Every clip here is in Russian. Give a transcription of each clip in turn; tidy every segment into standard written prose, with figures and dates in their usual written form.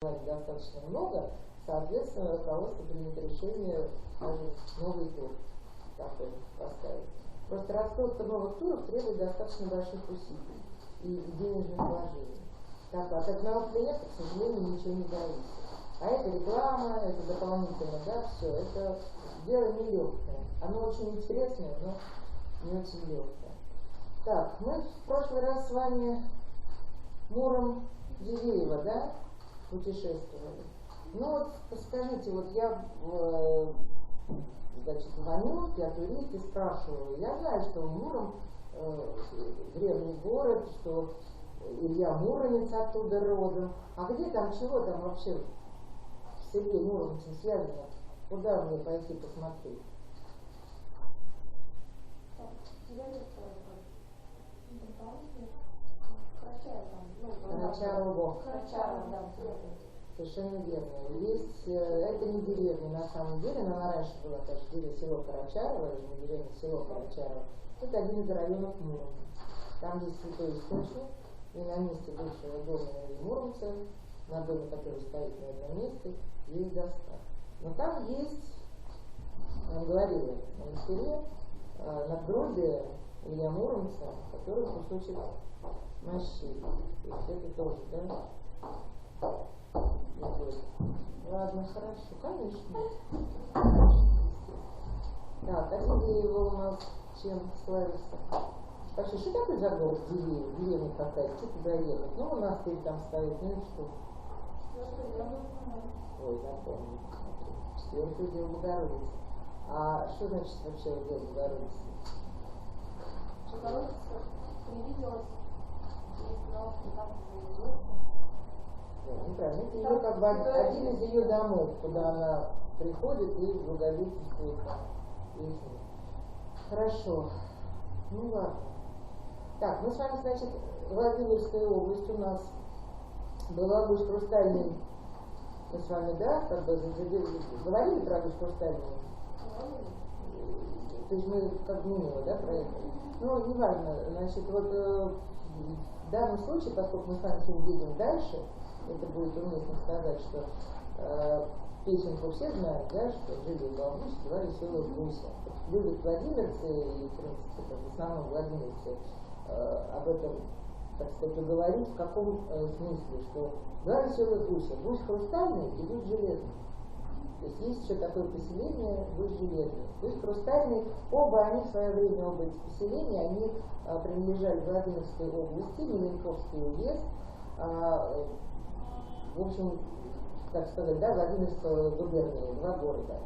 достаточно много, соответственно, руководство принято решение, скажем, новый тур такой поставить. Просто раскрутка новых туров требует достаточно больших усилий и денежных вложений. Так, от одного клиента, к сожалению, ничего не зависит. А это реклама, это дополнительно, да, все, это дело нелегкое. Оно очень интересное, но не очень легкое. Так, мы в прошлый раз с вами Муром Дивеева, да, путешествовали. Ну вот, скажите, вот я, значит, звоню, я турист и спрашиваю. Я знаю, что Муром древний город, что Илья Муромец оттуда родом. А где там, чего там вообще с Ильей Муромцем связано? Куда мне пойти посмотреть? Карачарово. Совершенно верно. Есть, это не деревня на самом деле, но она раньше была, конечно, село Карачарово, это же не деревня, село Карачарово. Это один из районов Мурома. Там есть святой источник, и на месте бывшего дома Муромца, на доме, который стоит на этом месте, есть доска. Но там есть, я вам говорила, на монастыре, надгробие Илья Муромца, который кусочек мощей. То есть это тоже, да? Ладно, хорошо, конечно. Так, а Дивеево у нас чем славится? Вообще, что такое за город Дивеево? Деревня какая-то, что туда ехать? Ну, монастырь там стоит, ну и что? Ой, запомнил. Четвертый дел Богородицы. А что значит вообще дел Богородицы? Богородица привиделась и сказала, что там живет. Неправильно. Это ее как бы один из ее домов, куда она приходит и благодетельствует там. Хорошо. Ну ладно. Так, мы с вами, значит, Владимирская область у нас была Гусь Хрустальный. Мы с вами, да, как бы говорили про Гусь Хрустальный? То есть мы как бы мимо, да, про это? Ну, неважно. Значит, вот в данном случае, поскольку мы с вами едем дальше, это будет уместно сказать, что песенку все знают, да, что жили в Гусе, звали село Гуся. Любят владимирцы и, в принципе, в основном владимирцы об этом, так сказать, говорить в каком смысле, что звали село Гуся, Гусь Хрустальный и Гусь Железный. То есть есть еще такое поселение Гусь Железный. Гусь Хрустальный, оба они в свое время, оба эти поселения, они принадлежали Владимирской области, Меленковский уезд, в общем, так сказать, да, Владимирская губерния, два города.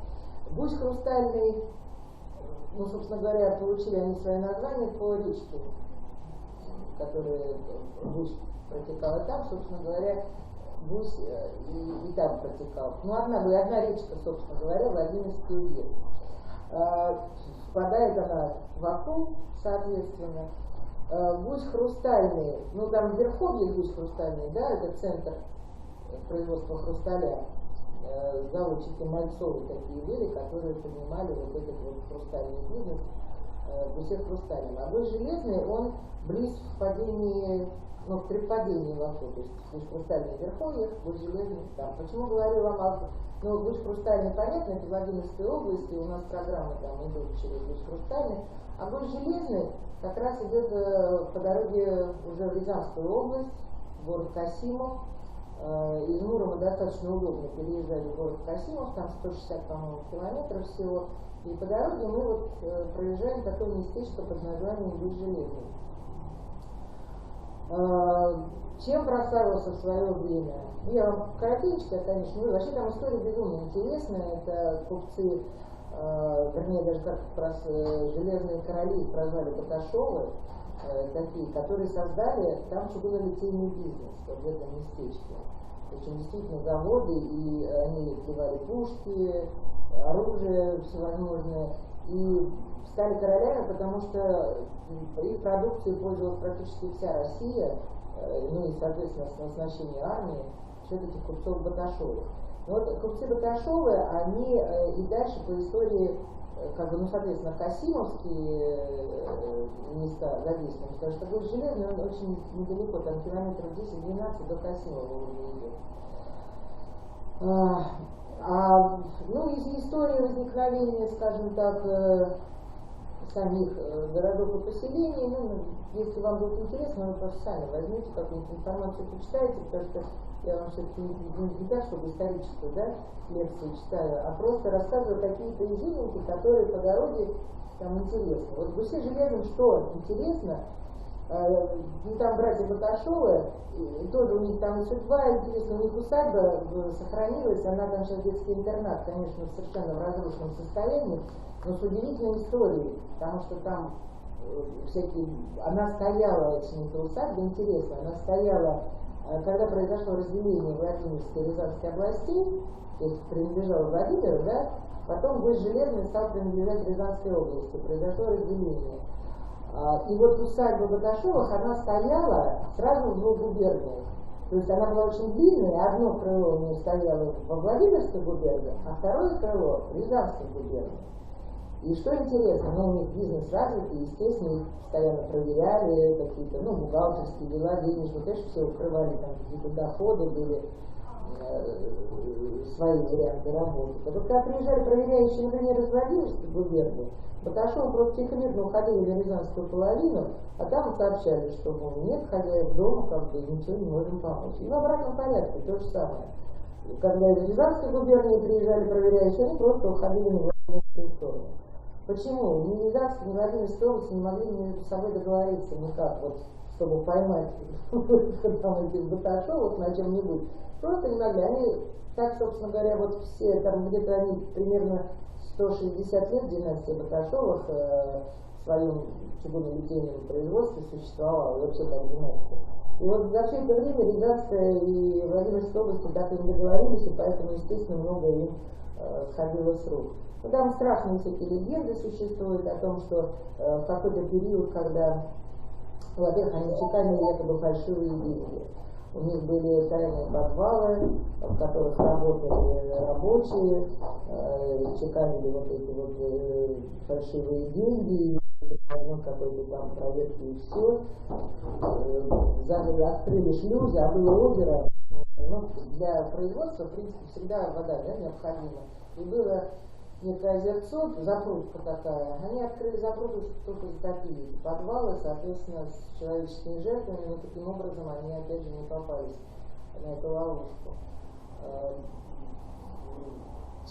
Гусь Хрустальный, ну, собственно говоря, получили они свое название по речке, которая Гусь протекала там, собственно говоря, Гусь и там протекал. Ну, одна речка, собственно говоря, Владимирский уезд. Впадает она в Аку, соответственно. Гусь Хрустальный, ну, там в Верховье Гусь Хрустальный, да, это центр производства хрусталя. Заводчики Мальцовы такие были, которые поднимали вот этот вот хрустальный бизнес Гусе Хрустальным. А Гусь Железный, он близ впадения, ну, при впадении в Аку, то есть Гусь Хрустальный в Верховьях, Гусь Железный там. Почему говорю вам, ну, Гусь Хрустальный, понятно, это в Владимирской области, у нас программы там идут через Гусь Хрустальный, а Гусь Железный как раз идет по дороге уже в Рязанскую область, город Касимов. Из Мурома достаточно удобно переезжать в город Касимов, там 160, по-моему, километров всего. И по дороге мы вот проезжаем такое местечко под названием Гусь Железный. Чем прославился в свое время? Я вам коротенько, конечно, ну, вообще там история безумно интересная. Это купцы, вернее, даже как раз железные короли прозвали Баташовы, такие, которые создали там чугунолитейный бизнес вот в этом местечке. Причем действительно заводы, и они вливали пушки, оружие всевозможное, и стали королями, потому что их продукцией пользовалась практически вся Россия, ну и, соответственно, оснащение армии, счет этих купцов Баташовых. Но вот купцы Баташовы, они и дальше по истории, как бы, ну, соответственно, Касимовские места задействованы, потому что Гусь Железный, он очень недалеко, там километров 10-12 до Касимова уже идет. Ну, из истории возникновения, скажем так, самих городов и поселений, ну, если вам будет интересно, вы просто сами возьмите какую-нибудь информацию, почитайте, потому что я вам все-таки не так, чтобы историческую, да, лекцию читаю, а просто рассказываю какие-то изюминки, которые по дороге там интересны. Вот в «Гусе железном» что интересно, ну, там братья Баташовы, тоже у них там и судьба интересна, у них усадьба сохранилась, она там сейчас детский интернат, конечно, совершенно в разрушенном состоянии, но с удивительной историей, потому что там всякие, она стояла, очень эта усадьба, интересно, она стояла, когда произошло разделение Владимирской и Рязанской областей, то есть принадлежала Владимиру, да, потом Гусь Железный стал принадлежать Рязанской области, произошло разделение. И вот усадьба Баташовых, она стояла сразу в двух губерниях. То есть она была очень длинная, одно крыло у нее стояло во Владимирской губернии, а второе крыло в Рязанской губернии. И что интересно, ну, у них бизнес развитый, естественно, их постоянно проверяли, какие-то, ну, бухгалтерские дела, денежные, конечно, все укрывали, там какие-то доходы были, свои варианты работы. А вот когда приезжали проверяющие, например, из Владимирской губернии, Баташов просто тихо-мирно уходили на Рязанскую половину, а там сообщали, что, ну, нет хозяев дома, как бы, ничего не можем помочь. И в обратном порядке то же самое. Когда из Рязанской губернии приезжали проверяющие, они просто уходили на Владимирскую сторону. Почему? Ни Рязанская, ни Владимирская область не могли между собой договориться никак, вот, чтобы поймать там этих Баташовых на чем-нибудь. Просто не могли. Они, так, собственно говоря, вот все, там где-то они примерно 160 лет династия Баташовых в своем чугунолитейном производстве существовала, и вообще как династия. И вот за все это время Рязанская и Владимирская области так и не договорились, и поэтому, естественно, многое им сходило с рук. Но там страшные всякие легенды существуют о том, что в какой-то период, когда, во-первых, они чеканили якобы фальшивые деньги. У них были тайные подвалы, в которых работали рабочие, чеканили вот эти вот фальшивые деньги, какой-то там проверки и все. Открыли шлюзы, а было озеро. Ну, для производства, в принципе, всегда вода, да, необходима. И было некое озерцо, запрудка такая, они открыли запрудку, чтобы только затопили подвалы, соответственно, с человеческими жертвами, но таким образом они опять же не попались на эту ловушку.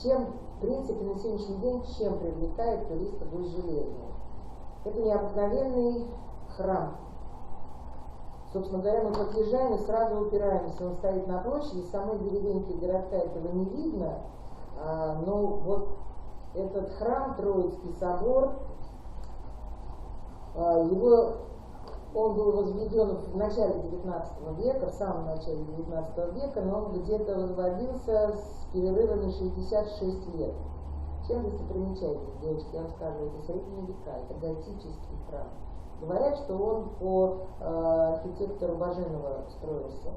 Чем, в принципе, на сегодняшний день, чем привлекает туриста Гусь Железный? Это необыкновенный храм. Собственно говоря, мы подъезжаем и сразу упираемся, он стоит на площади, с самой деревеньки городка этого не видно, но вот этот храм, Троицкий собор, он был возведен в начале 19 века, в самом начале 19 века, но он где-то возводился с перерывами 66 лет. Чем достопримечательность, девочки, я вам скажу, это средние века, это готический храм. Говорят, что он по архитектору Баженова строился.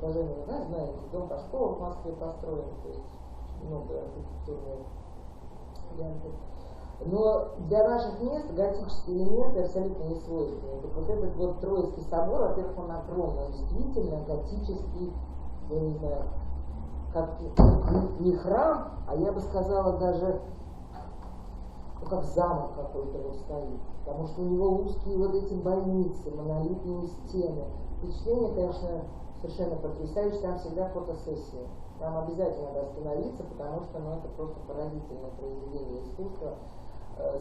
Баженова, да, знаете, дом Пашкова в Москве построен, то есть много архитектурных вариантов. Но для наших мест готические элементы абсолютно не свойственны. Вот этот вот Троицкий собор, во-первых, он огромный, действительно готический, я не знаю, как не храм, а я бы сказала даже, ну, как замок какой-то вот стоит. Потому что у него узкие вот эти больницы, монолитные стены. Впечатление, конечно, совершенно потрясающее, там всегда фотосессия. Там обязательно надо остановиться, потому что, ну, это просто поразительное произведение искусства.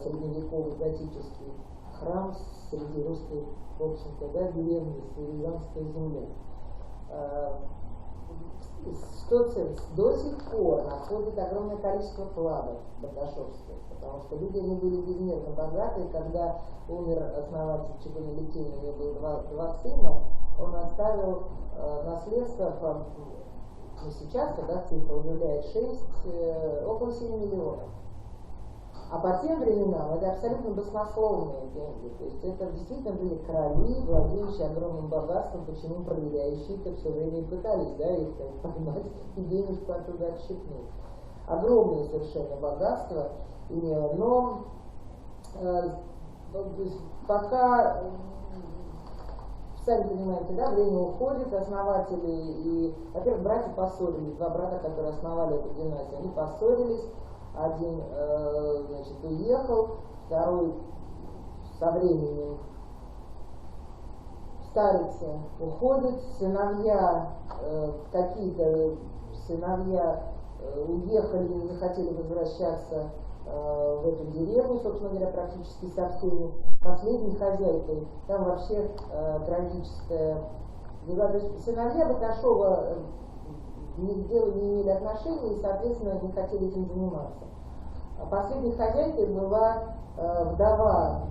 Средневековый готический храм среди русской, в общем-то, да, деревни, славянской земли. Что до сих пор находит огромное количество кладов баташовских, потому что люди они были безмерно богатые. Когда умер основатель чугунолитейного, у него было два сына, он оставил наследство, ну, сейчас, когда цифра удивляет 6, около 7 миллионов. А по тем временам это абсолютно баснословные деньги. То есть это действительно были короли, владеющие огромным богатством, почему проверяющие-то все время пытались, да, их поймать и денежку оттуда отщипнуть. Огромное совершенно богатство имело, но пока сами понимаете, да, время уходит, основатели и, во-первых, братья поссорились, два брата, которые основали эту династию, они поссорились, один, значит, уехал, второй со временем старицы уходят, сыновья, какие-то сыновья уехали, не захотели возвращаться в эту деревню, собственно говоря, практически со всеми. Последней хозяйкой, там вообще трагическая дела. То есть сыновья Баташова ни к делу не имели отношения и, соответственно, не хотели этим заниматься. А последней хозяйкой была вдова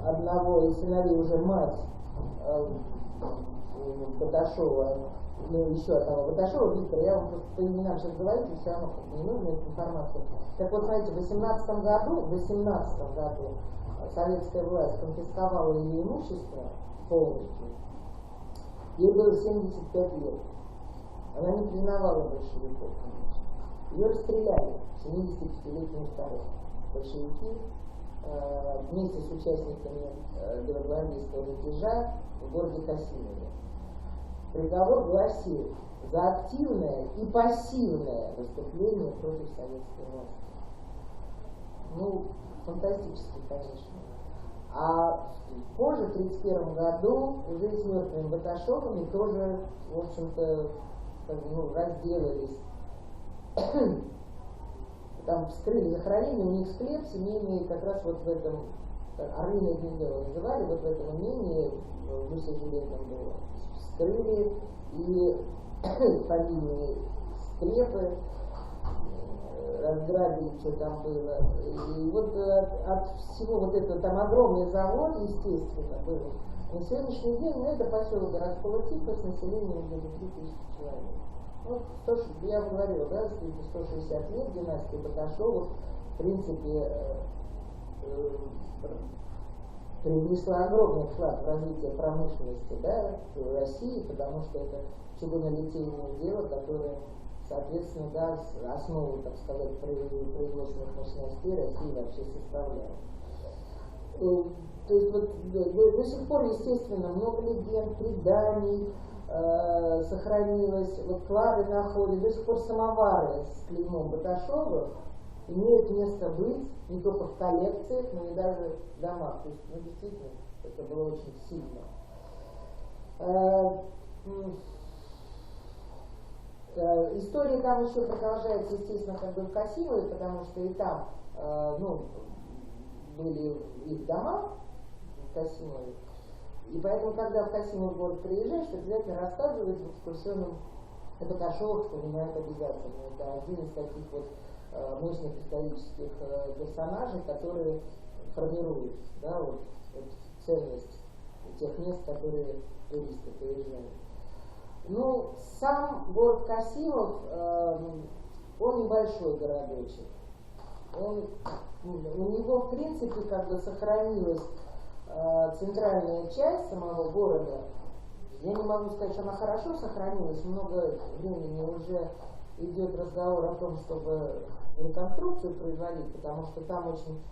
одного из сыновей, уже мать Баташова, ну, еще одного Баташова, Виктора. Я вам просто по именам сейчас говорю, все равно не нужна эта информация. Так вот, знаете, в 18 году советская власть конфисковала ее имущество полностью. Ей было 75 лет. Она не признавала большевиков, конечно. Ее расстреляли, 75-летнюю старуху. Большевики вместе с участниками белогвардейского мятежа в городе Касимове. Приговор гласил: за активное и пассивное выступление против советской власти. Ну, фантастически, конечно. А позже, в 1931 году, уже с мертвыми Баташовыми тоже, в общем-то, разделались. Там вскрыли захоронение, у них склеп семейный как раз вот в этом, Орлиное гнездо называли, вот в этом имении, в Гусе Железном было. Вскрыли и фамильные склепы, разграбили, что там было. И вот от всего вот этого, там огромный завод, естественно, был. На сегодняшний день, это поселок городского типа с населением где-то 3000 человек. Ну, я вам говорила, да, 160 лет династии Баташовых, в принципе, принесла огромный вклад в развитие промышленности, да, в России, потому что это чугунолитейное дело, которое, соответственно, да, основу, так сказать, производственных мощностей России вообще составляет. То есть вот, до сих пор, естественно, много легенд, преданий сохранилось, вот клады находят, до сих пор самовары с клеймом Баташова имеют место быть не только в коллекциях, но и даже в домах. То есть, ну, действительно, это было очень сильно. История там еще продолжается, естественно, как бы в Касимове, потому что и там, были их дома в Касимове. И поэтому, когда в Касимов город приезжаешь, обязательно рассказывают в экскурсионном Баташовых, вспоминают обязательно. Это один из таких вот мощных исторических персонажей, которые формируют, да, вот ценность тех мест, в которые туристы приезжают. Ну, сам город Касимов, он небольшой городочек. У него, в принципе, как бы сохранилась центральная часть самого города. Я не могу сказать, что она хорошо сохранилась, много времени уже идет разговор о том, чтобы реконструкцию производить, потому что там очень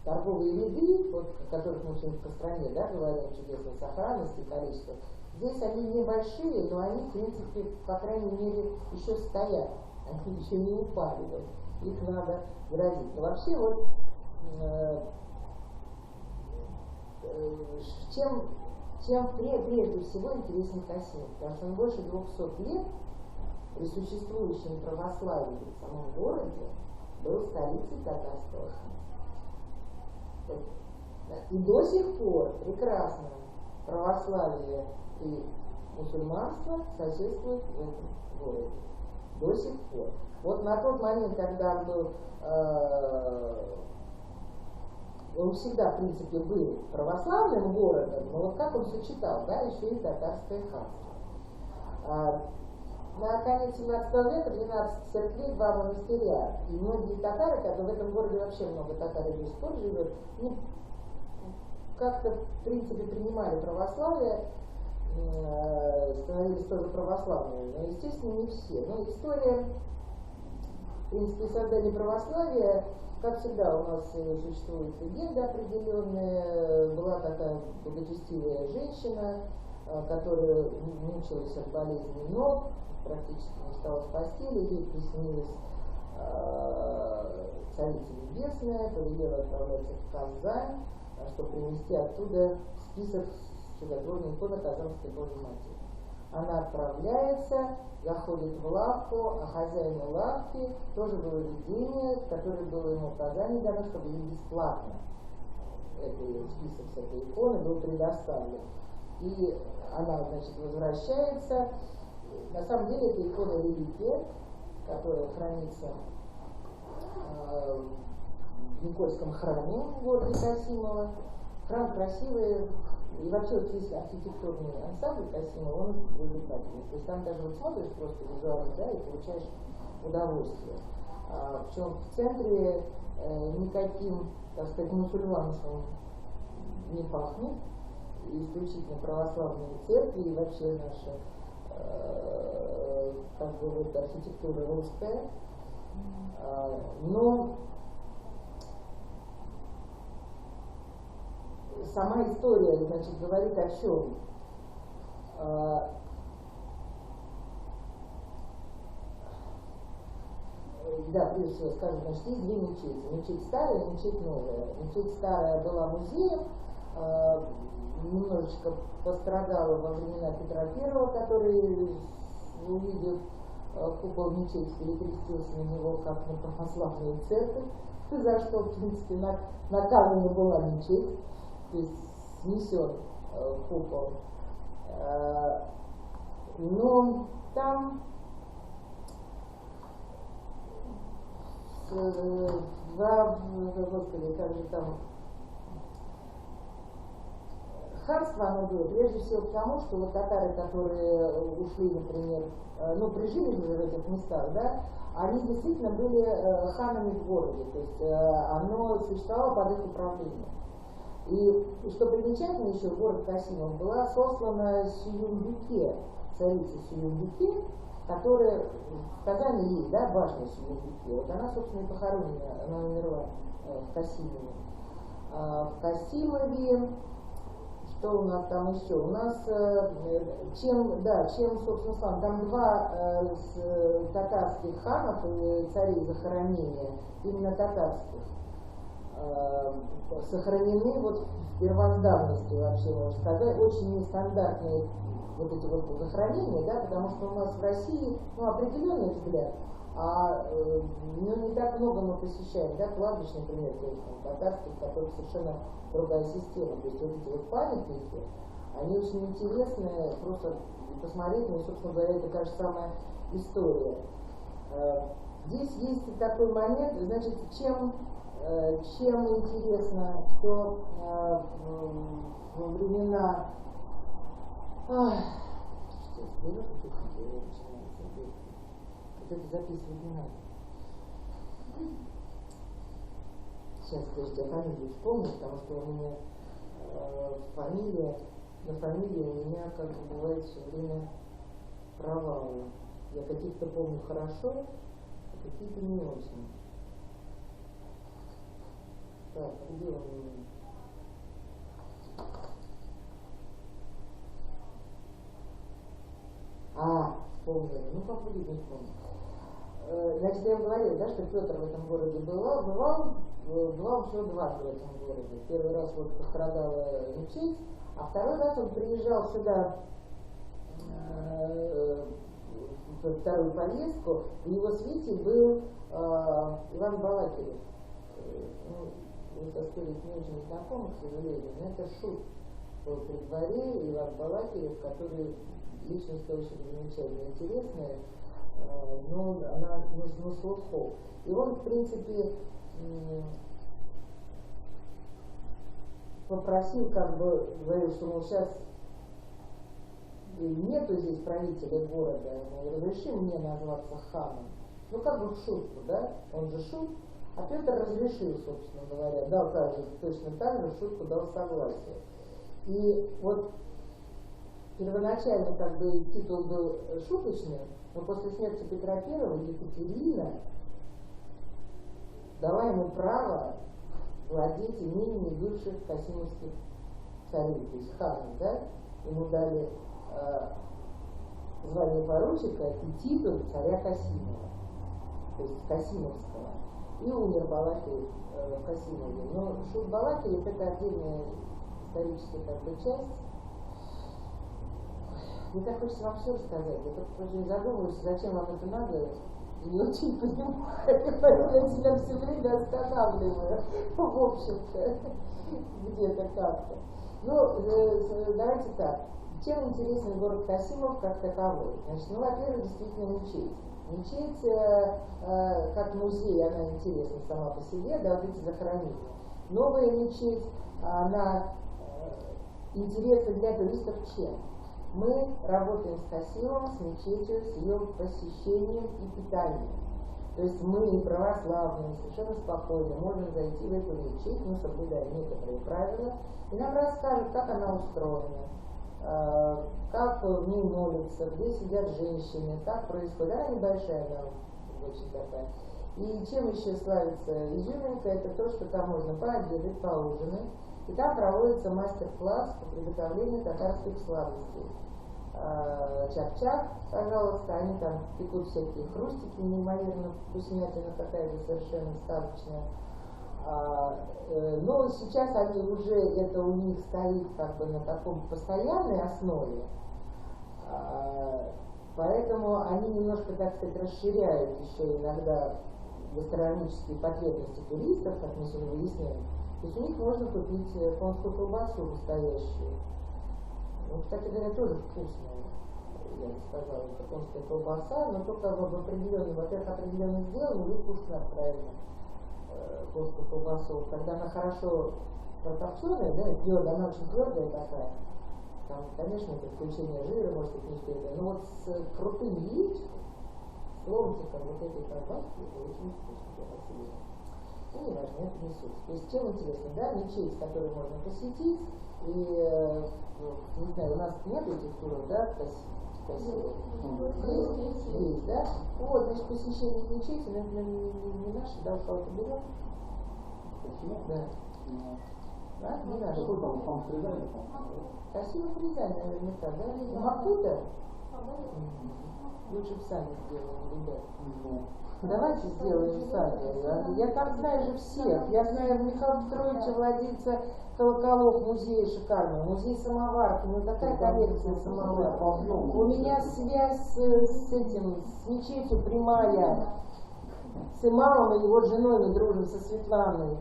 торговые ряды, вот, о которых мы очень по стране, да, говорим, чудесной сохранности, количество, здесь они небольшие, но они, в принципе, по крайней мере, еще стоят, они еще не упали, вот. Их надо градить. Но вообще вот чем прежде всего интересен Касимов, потому что он больше 200 лет при существующем православии в самом городе был столицей татарского хана. И до сих пор прекрасно православие и мусульманство соседствуют в этом городе. До сих пор. Вот на тот момент, когда он был, он всегда, в принципе, был православным городом, но вот как он сочетал, да, еще и татарское ханство. На конец 17 века 12 церквей, 2 монастыря. И многие татары, как в этом городе вообще много татар до сих пор живет, ну, как-то, в принципе, принимали православие, становились тоже православными. Но, естественно, не все. Но история В принципе, создание православия, как всегда, у нас существует легенда определенная. Была такая благочестивая женщина, которая мучилась от болезни ног, практически не встала с постели, ей приснилась Царица Небесная, повелела отправляться в Казань, чтобы принести оттуда список чудотворной иконы Казанской Божьей Матери. Она отправляется, заходит в лавку, а хозяину лавки тоже было видение, которое было ему указание дано, чтобы ей бесплатно этот список с этой иконы был предоставлен. И она, значит, возвращается. На самом деле это икона реликвия, которая хранится в Никольском храме в городе Касимово. Храм красивый, и вообще вот весь архитектурный ансамбль Касимова, он увлекательный. То есть там даже вот смотришь просто визуально, да, и получаешь удовольствие. Причем в центре никаким, так сказать, мусульманством не пахнет, исключительно православные церкви и вообще наша, как бы, вот, архитектура русская. Но сама история, значит, говорит о чем? Да, прежде всего скажу, значит, есть две мечети. Мечеть старая и мечеть новая. Мечеть старая была музеем, немножечко пострадала во времена Петра I, который, увидев купол мечети, перекрестился на него как на православную церковь, за что, в принципе, наказана была мечеть, то есть снесен купол. Но там Господи, как же там ханство оно было прежде всего потому, что вот татары, которые ушли, например, ну, прижились уже в этих местах, да, они действительно были ханами в городе, то есть оно существовало под их управлением. И что примечательно еще, город Касимов была сослана Сююмбюке, царица Сююмбюке, которая в Казани есть, да, башня Сююмбюке. Вот она, собственно, и похоронена, она умерла в Касимове. В Касимове, что у нас там еще? У нас, чем, собственно, слава, там два татарских ханов и царей захоронения, именно татарских, сохранены вот в первозданности, вообще, можно сказать, очень нестандартные вот эти вот захоронения, да, потому что у нас в России, ну, определенный взгляд, ну, не так много мы посещаем, да, кладбищ, например, татарских, в которых совершенно другая система. То есть вот эти вот памятники, они очень интересные, просто посмотреть, ну и, собственно говоря, это, кажется, самая история. Здесь есть такой момент, значит, чем интересно, что во времена это записывать не надо. Сейчас, подожди, я фамилию вспомню, потому что у меня на фамилии у меня, как бы, бывает все время провалы. Я каких-то помню хорошо, а какие-то не очень. Так, где он у меня? Вспомнила. Ну, как будет, не вспомню. Значит, я вам говорила, да, что Петр в этом городе бывал всего дважды в этом городе. Первый раз вот пострадала мечеть, а второй раз он приезжал сюда в вторую поездку, в его свите был Иван Балакирев. Мы со историей не очень знакомы, к сожалению, но это шут был при дворе, Иван Балакирев, который личность очень замечательная, интересная, но она на слуху. И он, в принципе, попросил, как бы, говорил, что, мол, сейчас нету здесь правителя города, мол, разреши мне назваться ханом. Ну, как бы в шутку, да, он же шут, а Петр разрешил, собственно говоря, дал также, точно так же в шутку дал согласие. И вот первоначально, как бы, титул был шуточный, но после смерти Петра I Екатерина дала ему право владеть имениями бывших касимовских царей, то есть ханов, да? Ему дали звание поручика и титул царя Касимова, то есть Касимовского. И умер Балакирев в Касимове. Но Шут Балакирев — это отдельная историческая часть. Мне так хочется вам все рассказать. Я только уже задумываюсь, зачем вам это надо, и не очень понимаю, поэтому я себя все время останавливаю, в общем-то, где-то как-то. Ну, давайте так. Чем интересен город Касимов как таковой? Значит, во-первых, действительно мечеть. Мечеть, как музей, она интересна сама по себе, да, вот эти захоронения. Новая мечеть, она интересна для туристов чем? Мы работаем с Касимом, с мечетью, с ее посещением и питанием. То есть мы, православные, совершенно спокойно можем зайти в эту мечеть, мы соблюдаем некоторые правила, и нам расскажут, как она устроена, как в ней молятся, где сидят женщины, как происходит. Она небольшая, она очень такая. И чем еще славится изюминка, это то, что там можно пообедать, поужинать. И там проводится мастер-класс по приготовлению татарских сладостей. Чак-чак, пожалуйста, они там пекут всякие хрустики, неимоверно вкуснятина какая-то совершенно сказочная. Но сейчас они уже, это у них стоит как бы на таком постоянной основе, поэтому они немножко, так сказать, расширяют еще иногда гастрономические потребности туристов, как мы сегодня выясняем. То есть у них можно купить конскую колбасу настоящую. Ну, кстати говоря, тоже вкусная, я бы сказала, это конская колбаса, но только в определенном, во-первых, определенно сделана, и вкусная, правильно. Конскую колбасу, когда она хорошо протопченая, да, твердая, она очень твердая такая, там, конечно, это включение жира, может быть, не все это, но вот с крутым яичком, с ломтиком вот этой колбаски, это очень вкусно, красиво. Ну, не важно, это не суть. То есть, чем интересно, да, мечеть, которую можно посетить, и, не знаю, у нас нет этих туров, да, есть, да? Вот, значит, посещение мечети, не наши, да, у кого-то берем? Да. Да, не наши. Что там в Рязани? Красиво в Рязани, наверняка, да? Макута? Лучше сами сделаем, ребят. Давайте сделаем сами. Я там знаю же всех. Я знаю Михаила Петровича, владельца колоколов, музея шикарного, музей самоварки, ну такая коллекция самоварки. У меня связь с этим, с мечетью прямая, с имамом и его женой, мы дружим со Светланой.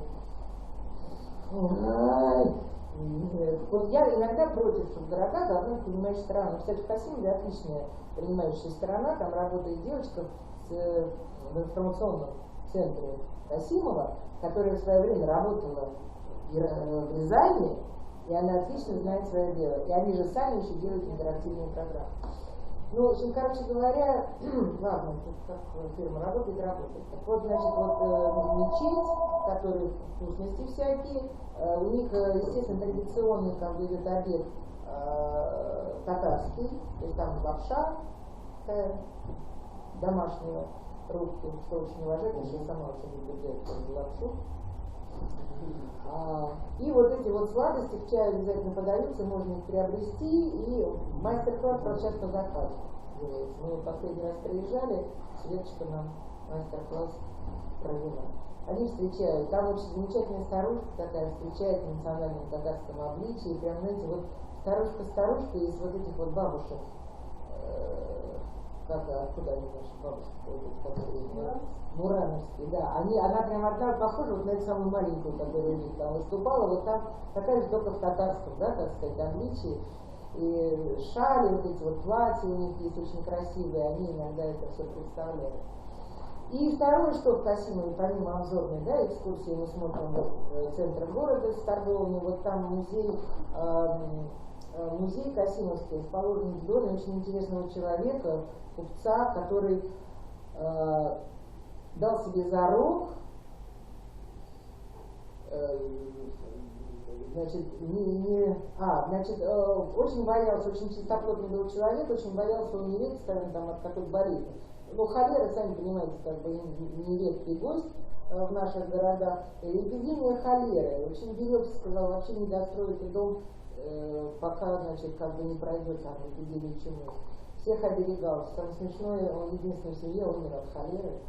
Вот я иногда против субдорога, должна принимать страну. Кстати, в Касимове отличная принимающая сторона, там работает девочка в информационном центре Касимова, которая в свое время работала в Рязани, и она отлично знает свое дело. И они же сами еще делают интерактивные программы. Ну, в общем, короче говоря, ладно, тут как фирма работает. Так вот, значит, вот мечеть, которые вкусности всякие, у них, естественно, традиционный, как бы, идет обед татарский, то есть там лапша домашнего русского, что очень уважательно, что я сама очень люблю делать лапшу. И вот эти вот сладости в чае обязательно подаются, можно их приобрести, и мастер-класс сейчас по заказу делается. Мы последний раз приезжали, Светочка нам мастер-класс провела. Они встречают, там очень замечательная старушка такая встречает в национальном татарском обличии, и прям, знаете, вот старушка из вот этих вот бабушек, откуда они наши бабушки ходят, которые мурановские, да, она прям одна похожа вот на эту самую маленькую, которая у них там выступала, вот там такая же только в татарском, да, так сказать, обличии, и шали, вот эти вот платья у них есть очень красивые, они иногда это все представляют. И второе, что в Касимове, помимо обзорной, да, экскурсии, мы смотрим центр города с торговыми, вот там музей Касимовский расположен в доме очень интересного человека, купца, который дал себе зарок, очень боялся, очень чистоплотный был человек, очень боялся умереть, скажем, там, от какой-то болезни. Ну, холера, сами понимаете, как бы нередкий гость, в наших городах. Эпидемия холеры. Очень Белев сказал, вообще не достроите дом, пока, значит, как бы не пройдет там эпидемия чумы. Всех оберегался. Самое смешное, он единственный в семье умер от холеры.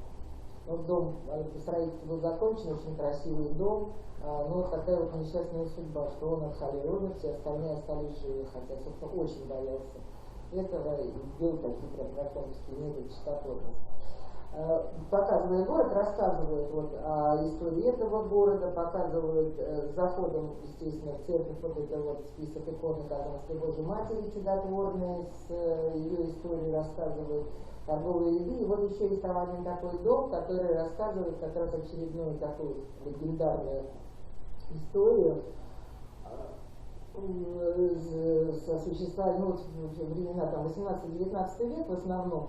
Вот дом, строительство был закончен, очень красивый дом, но вот такая вот несчастная судьба, что он от холеры умер, все остальные остались живы, хотя, собственно, очень боялся этого и делал такие прям драконовские методы чистотворности. Показывает город, рассказывают вот о истории этого города, показывают заходом, естественно, в церковь вот это вот список иконы Казанской Божьей Матери чудотворной с ее историей рассказывают, торговые ряды. И вот еще есть там один такой дом, который рассказывает как раз очередную такую легендарную историю со существованием, ну, в времена там 18-19 век в основном,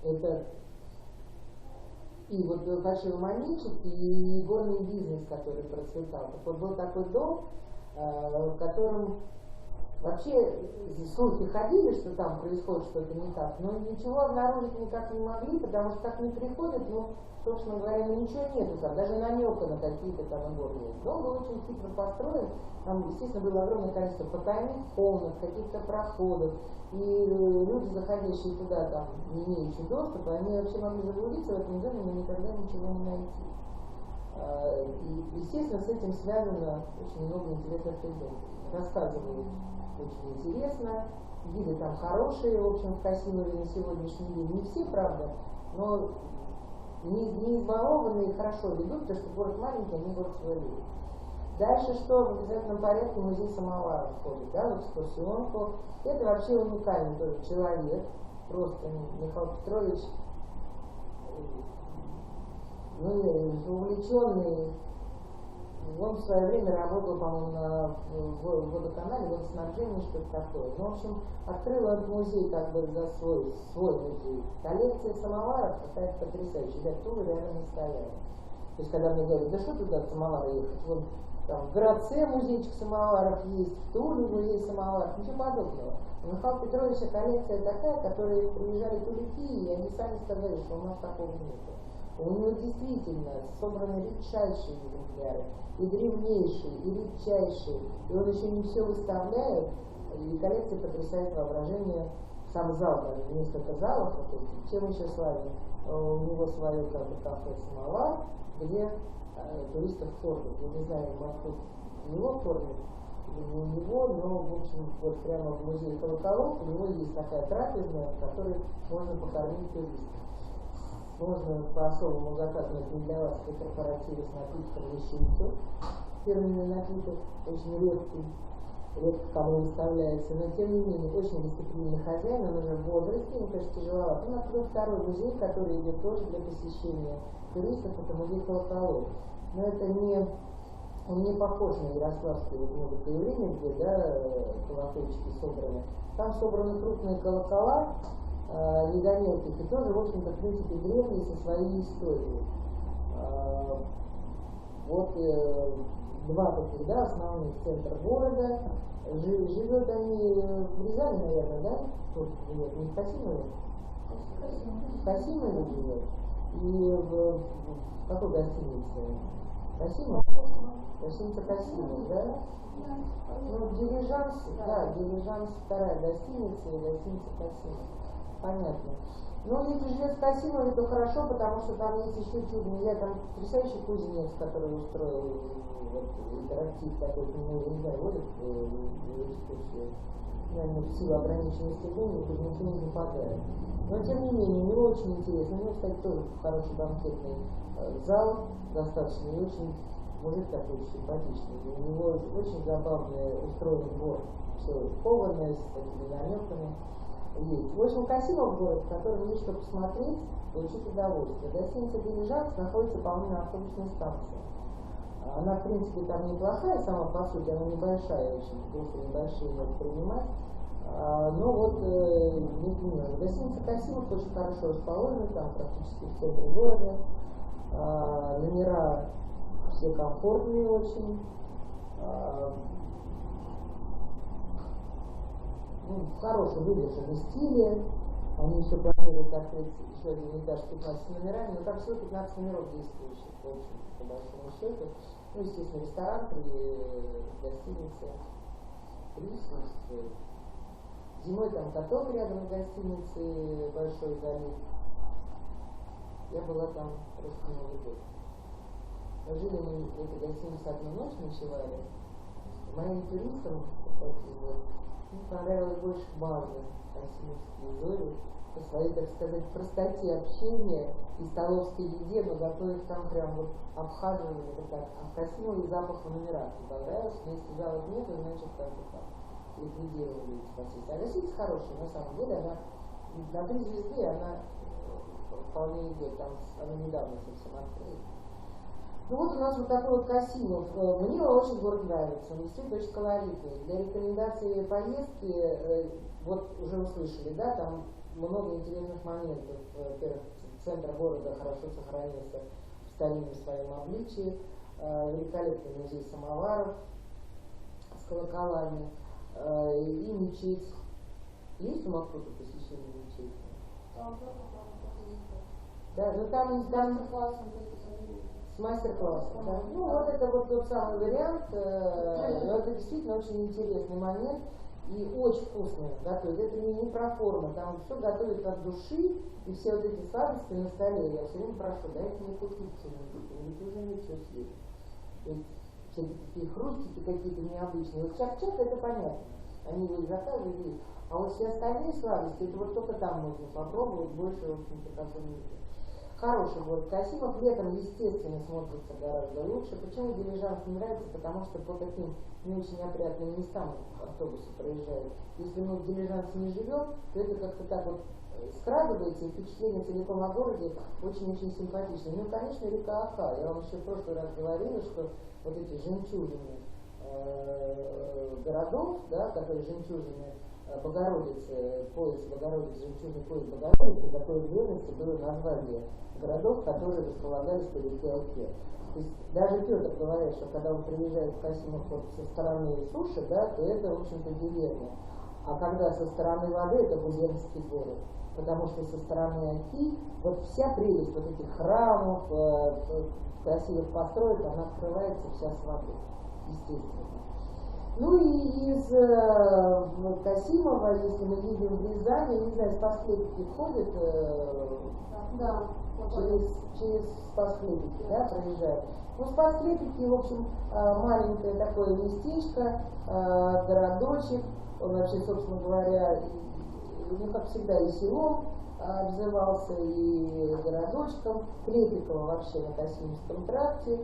это и вот фальшивомонетчики, и горный бизнес, который процветал. Так вот был такой дом, в котором вообще слухи ходили, что там происходит что-то не так, но ничего обнаружить никак не могли, потому что так не приходят, ну, собственно говоря, ничего нету там, даже намека на какие-то там игорные. Дом был очень хитро построен, там, естественно, было огромное количество потайных комнат, каких-то проходов, и люди, заходящие туда, там, не имеющие доступа, они вообще могли заблудиться в этом доме, но никогда ничего не найти. И, естественно, с этим связано очень много интересных людей. Рассказывают очень интересно, виды там хорошие, в общем, в Касимове на сегодняшний день. Не все, правда, но не избалованные хорошо ведут, потому что город маленький, они город свой любят. Дальше что в обязательном порядке музей самовара входит, да, в экскурсионку. Это вообще уникальный тоже человек, просто Михаил Петрович, ну, увлеченный. Он в свое время работал, по-моему, на водоканале, водоснабжении, что-то такое. Ну, в общем, открыл этот музей как бы за свой музей. Коллекция самоваров какая-то потрясающая. Да, Тулы рядом не стояли. То есть, когда мне говорят, да что туда от самовара ехать? Вон там в Городце музейчик самоваров есть, в Туле музей самоваров, ничего подобного. У Михаила Петровича коллекция такая, которые приезжали тулики, и они сами сказали, что у нас такого нет. У него действительно собраны редчайшие экземпляры, и древнейшие, и редчайшие, и он еще не все выставляет, и коллекция потрясает воображение. Сам зал, там несколько залов, вот эти, чем еще славен, у него свое как бы кафе «Самовар», где туристов кормят. Я не знаю, маршрут его кормят или не у него, но, в общем, вот прямо в музее колоколов у него есть такая трапезная, в которой можно покормить туристов. Можно по-особому заказывать не для вас в корпоративе с напитком лещинки. Фирменный напиток, очень редкий, редко кому выставляется, но тем не менее очень дисциплинированный хозяин, он уже в возрасте, ему, конечно, тяжеловато. Он открыл второй музей, который идет тоже для посещения туристов, это музей колоколов. Но это он не похож на Ярославское многопоявление, где, да, колокольчики собраны. Там собраны крупные колокола, недомелких, и тоже, в общем-то, в принципе, древние со своей историей. Вот два таких, да, основных центра города. Живет они в Рязани, наверное, да? Тут живет, не в Касимове? В Касимове живет. И в какой гостинице? Касимов? Гостиница Касимов, да? Ну, Дилижанс, да, Дилижанс, вторая гостиница и гостиница Касимов. Понятно. Но если живет в Касимове, то хорошо, потому что там есть еще чудный, я там потрясающий кузнец, который устроил вот, интерактив такой, к нему, я не знаю, водят экскурсию. Наверное, в силу ограниченности времени кузнецу не западает. Но тем не менее, у него очень интересно. У него, кстати, тоже хороший банкетный зал, достаточно, и очень мужик такой симпатичный. У него очень забавный устроен двор, все кованное, с такими намеками. Есть. В общем, Касимов город, в котором есть что посмотреть, получить удовольствие. Гостиница «Дилижанс» находится, по-моему, на автобусной станции. Она, в принципе, там неплохая сама по сути, она небольшая, очень группы небольшие могут принимать. Но вот, не знаю, гостиница «Касимов» очень хорошо расположена, там практически в центре города. Номера все комфортные очень. В хорошем выдержанном стиле, Они еще планируют открыть еще один этаж с 15 номерами, но там всего 15 номеров действующих, в общем, по большому счету. Ну, естественно, ресторан при гостинице присутствует. Зимой там каток рядом с гостиницей, большой залив. Я была там просто Новый год. Жили мы в этой гостинице одну ночь, ночевали. Моим туристам, кстати, вот, понравилась больше база Касимовские зори по своей, так сказать, простоте общения и столовской еде, но готовить там прям вот обхаживали вот так. А в Касимове запах в номерах не понравился, но если залов нет, значит как-то там ликвидировали эти позиции. А гостиница хорошая, на самом деле, она на 3 звезды она вполне идет, там она недавно совсем открыла. Ну вот у нас вот такой вот Касимов. Мне очень город нравится, он действительно очень колоритный. Для рекомендации поездки, вот уже услышали, да, там много интересных моментов. Во-первых, центр города хорошо сохранился в старинном своем обличии, великолепный музей самоваров с колоколами, и мечеть. Есть у Максута посещение мечети? Да, ну там с мастер-классом, да. Ну вот это вот тот самый вариант, это действительно очень интересный момент и очень вкусно готовить. Это не про форму, там все готовится от души, и все вот эти сладости на столе. Я все время прошу, дайте мне купить что-нибудь, ведь уже ничего съесть. То есть всякие такие хрустики какие-то необычные. Вот чак-чак это понятно, они его и заказывают, а вот все остальные сладости, это вот только там можно попробовать, больше, в общем-то, как бы нигде. Хороший город Касимов, летом, естественно, смотрится гораздо лучше. Почему Дилижанс не нравится? Потому что по таким не очень опрятным местам автобусы проезжают. Если мы в Дилижансе не живем, то это как-то так вот скрадывается, и впечатление целиком о городе очень-очень симпатичное. Ну, конечно, река Ака. Я вам еще в прошлый раз говорила, что вот эти жемчужины городов, да, которые жемчужины Богородицы, пояс Богородицы, жемчужный пояс Богородицы, такое в древности было название городов, которые располагались по реке Оке. То есть даже Петр говорит, что когда он приезжает в Касимов вот со стороны суши, да, то это, в общем-то, деревня. А когда со стороны воды, это губернский город. Потому что со стороны Оки вот вся прелесть вот этих храмов, красивых построек, она открывается вся с водой, естественно. Ну и из Касимова, если мы едем в Рязань, я не знаю, Спас-Клепики входит да, через Спас-Клепики, да, проезжает. Ну, Спас-Клепики, в общем, маленькое такое местечко, городочек, он вообще, собственно говоря, ну, как всегда, и селом обзывался, и городочком. Клепиково вообще на Касимовском тракте,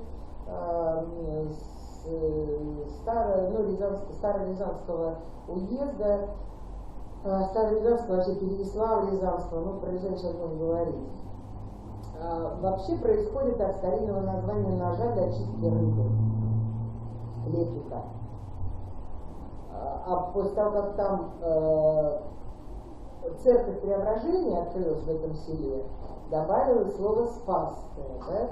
Старорязанского уезда, Старорязанского, вообще Переяслава-Рязанского, ну, про Рязань сейчас будем говорить. Вообще происходит от старинного названия ножа для чистки рыбы, клепика. А после того, как там церковь Преображения открылась в этом селе, добавилось слово «спасское», да?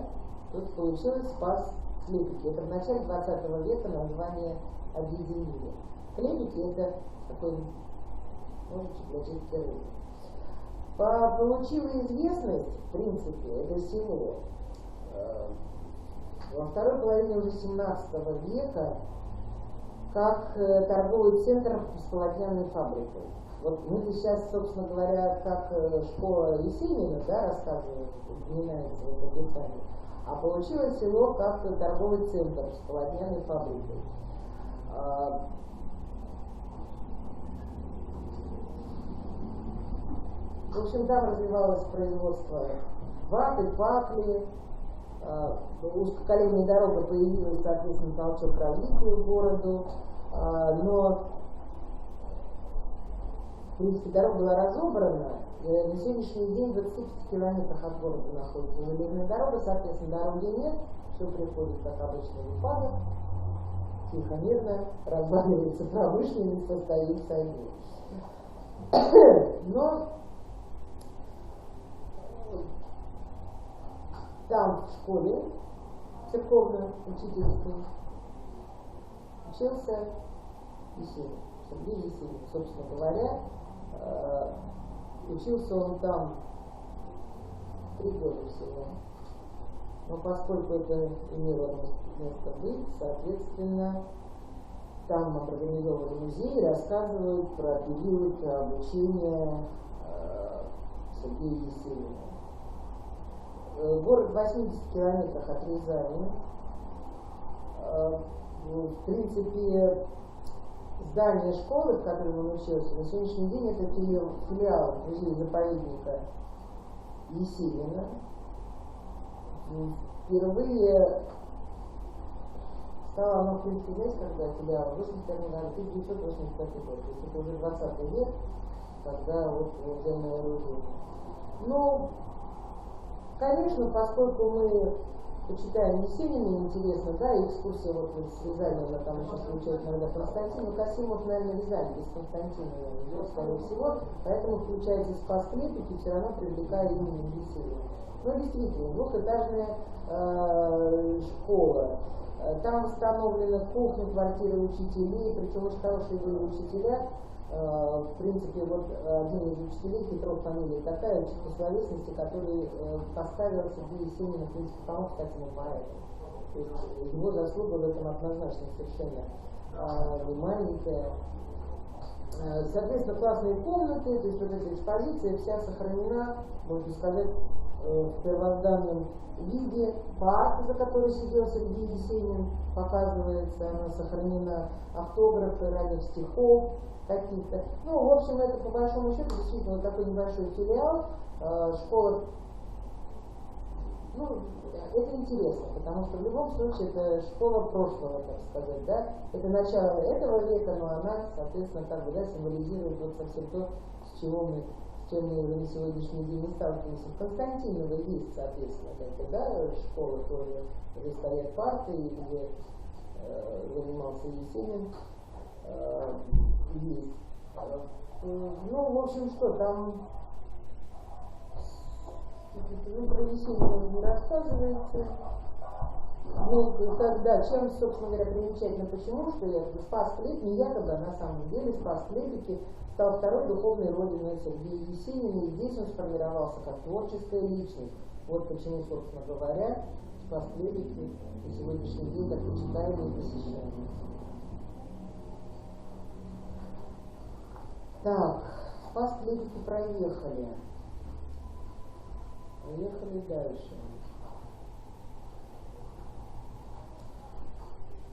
Тут получилось «спас клепики». Это в начале 20 века название объединили. Клепики — это такой ножичек для чистки рыбы. Получило известность, в принципе, это село во второй половине уже 17 века как торговый центр с полотняной фабрикой. Вот мы сейчас, собственно говоря, как школа Есенина, да, рассказывает, упоминается в этом описании, а получилось село как торговый центр с полотняной фабрикой. В общем, там развивалось производство ваты, пакли, узкоколейная дорога появилась, соответственно, толчок к развитию городу, но, в принципе, дорога была разобрана, на сегодняшний день в 25 километрах от города находится железная дорога, соответственно, дороги нет, все приходит, как обычно, в упадок, тихо, мирно, разваливается промышленность, остаются они. Но там в школе церковно-учительской учился Есенин, Сергей Есенин. Собственно говоря, Учился он там 3 года всего. Но поскольку это имело место быть, соответственно, там организовали музей и рассказывают про период обучения Сергея Есенина. Город в 80 километрах от Рязани. В принципе, здание школы, в которой он учился, на сегодняшний день это филиал музея-заповедника Есенина. Впервые стало оно, в принципе, знаете, когда филиал? В 1985 году, 1985 год. То есть это уже 20 век, когда вот военное оружие. Ну, конечно, поскольку мы почитаем Есенина, интересно, да, экскурсия вот с Рязани, она там еще случается иногда Константин, но Касимов, наверное, Рязань, без Константина идет, скорее всего, поэтому включается Спас-Клепики, все равно привлекая имени Есенина. Ну, действительно, двухэтажная школа. Там установлена кухня, квартира учителей, причем очень хорошие были учителя. В принципе, вот один из учителей, Петров, фамилия такая, учитель словесности, который поставил Сергея Есенина, в принципе, помог стать ему поэтом. То есть его заслуга в этом однозначно совершенно не маленькая. Соответственно, классные комнаты, то есть вот эта экспозиция вся сохранена, можно сказать, в первозданном виде. Парк, за который сидел Сергей Есенин, показывается, она сохранена, автографы ранних стихов каких-то. Ну, в общем, это по большому счету действительно вот такой небольшой филиал. Школа, ну, это интересно, потому что в любом случае это школа прошлого, так сказать, да. Это начало этого века, но она, соответственно, как бы, да, символизирует вот совсем то, с чем мы уже на сегодняшний день не сталкиваемся. В Константиново есть, соответственно, да, школа тоже, где стоят парты, где занимался Есенин, есть. Ну, в общем, что там, ну, про Есенина не рассказывается. Ну, тогда, чем, собственно говоря, примечательно, почему, что якобы Спас-Клепики, не якобы, а на самом деле Спас-Клепики стал второй духовной родиной Сергея Есенина, и здесь он сформировался как творческая личность. Вот почему, собственно говоря, Спас-Клепики на сегодняшний день так почитаемы и посещаемы. Так, Спас-Клепики проехали. Поехали дальше.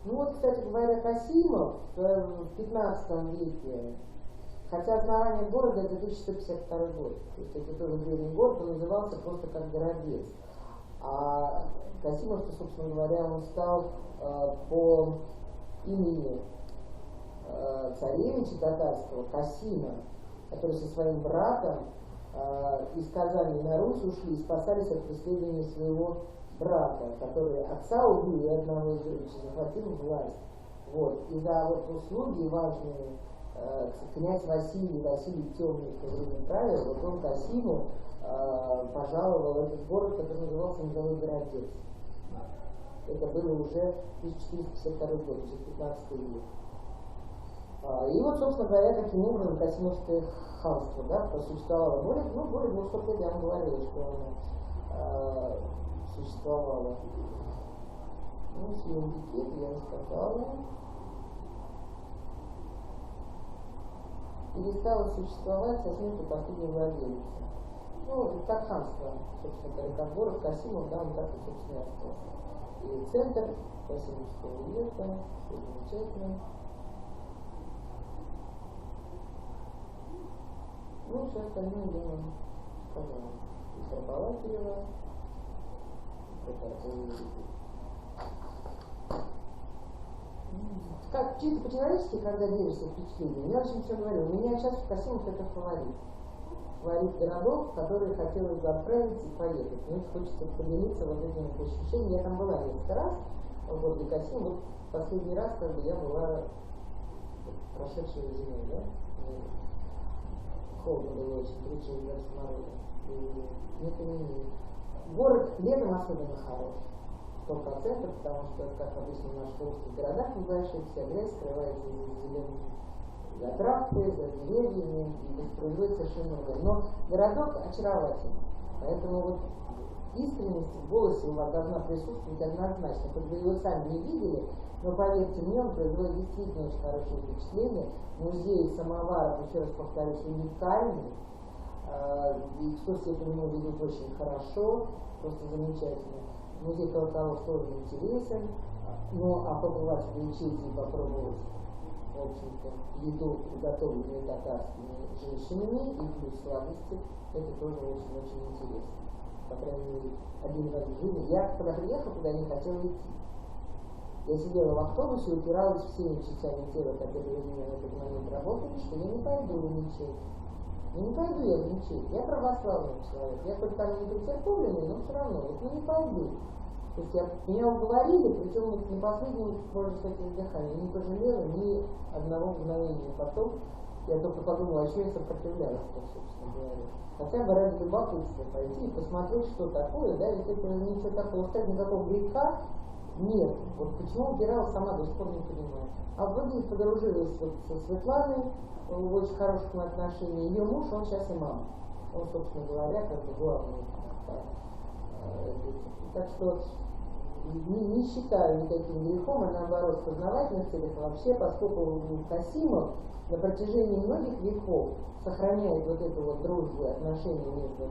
Ну вот, кстати говоря, Касимов в 15 веке, хотя основание города это 1152 год, то есть это тоже древний город, он назывался просто как Городец. А Касимов, собственно говоря, он стал по имени царевича татарского Касима, который со своим братом из Казани на Русь ушли и спасались от преследования своего брата, который отца убил и одного из родичей захватил власть. Вот. И за вот услуги важные князь Василий Темный в то время правил, вот он Касиму пожаловал этот город, который назывался Низовой Городец. Это было уже 1452 год, уже 15 век. И вот, собственно говоря, таким образом Касимовское ханство, да, просуществовало более 200 лет, я вам говорила, что оно существовало. Ну, Синдикет, я рассказала. Перестало существовать со смертью последнего владельца. Ну, как ханство, собственно говоря, как город Касимов, да, он так и, собственно, остался. И центр Касимовского уезда, все замечательно. Ну, все остальное я вам сказала. И Карбалакирева, как чисто по-человечески, когда делишься впечатлениями, я очень все говорю, у меня сейчас Касимов это фаворит. Фаворит городов, которые хотелось бы отправиться и поехать. Мне хочется поделиться вот этим ощущением. Я там была несколько раз в городе Касим. Вот последний раз, как бы, я была прошедшей зимой, да? Холодно было очень, 36 градусов мороза. Не понимаю. Город летом особенно хорош. 100%, потому что, как обычно в наших русских городах небольших, вся грязь скрывается за зелеными за трактой, за деревьями, и воспроизводит совершенно новое. Но городок очаровательный. Поэтому вот искренность в голосе у вас должна присутствовать однозначно. Хоть вы его сами не видели, но поверьте мне, он производит действительно очень хорошее впечатление. Музей самоваров, еще раз повторюсь, уникальный. Экскурсии по нему ведут очень хорошо, просто замечательно. Музей колоколов тоже интересен. Ну, а побывать в Мечети и попробовать, в общем-то, еду, приготовленную татарскими женщинами, и плюс сладости, это тоже очень-очень интересно. По крайней мере, один раз в жизни. Я, когда приехала туда, не хотела идти. Я сидела в автобусе и упиралась всеми частями тела, которые у меня в этот момент работали, что я не пойду в мечеть. Не пойду я в мечеть. Я православный человек. Я хоть там не прицерковленный, но все равно. Вот не пойду. То есть меня уговорили, причем вот на последнем, можно сказать, издыхании. Не пожалела ни одного мгновения. Потом я только подумала, а что я сопротивлялась, собственно говоря. Хотя бы ради любопытства пойти и посмотреть, что такое, да, ведь это ничего такого, сказать, никакого греха нет. Вот почему упиралась, сама до сих пор не понимаю. А вроде подружилась вот со Светланой, в очень хороших отношениях. Ее муж, он сейчас имам. Он, собственно говоря, как бы главный. Так что не считаю никаким грехом, а наоборот, в познавательных целях вообще, поскольку Касимов на протяжении многих веков сохраняет вот эту вот дружбу и отношения между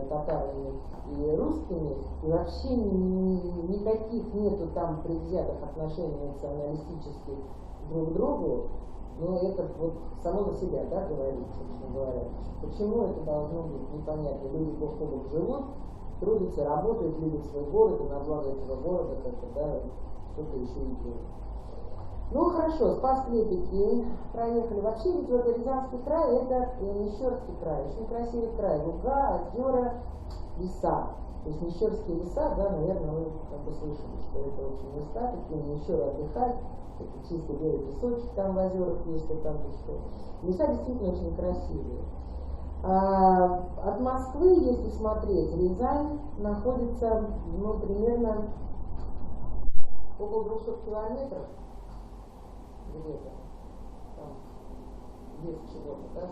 татарами и русскими, и вообще никаких нету там предвзятых отношений националистических друг к другу, но это вот само за себя, да, говорит, собственно говоря. Почему это должно быть, непонятно. Люди бок о бок живут, трудятся, работают, любят свой город, и на благо этого города как-то, да, что-то еще и делают. Ну хорошо, Спас-Клепики проехали. Вообще ведь вот Рязанский край, это Мещерский край, очень красивый край. Луга, озера, леса. То есть Мещерские леса, да, наверное, вы как бы слышали, что это, в общем, места, такие Мещеры отдыхать. Это чисто белый песочек там в озерах есть, и там что. Леса действительно очень красивые. От Москвы, если смотреть, Рязань находится, ну, примерно около 200 километров. Где-то там, без чего-то, да,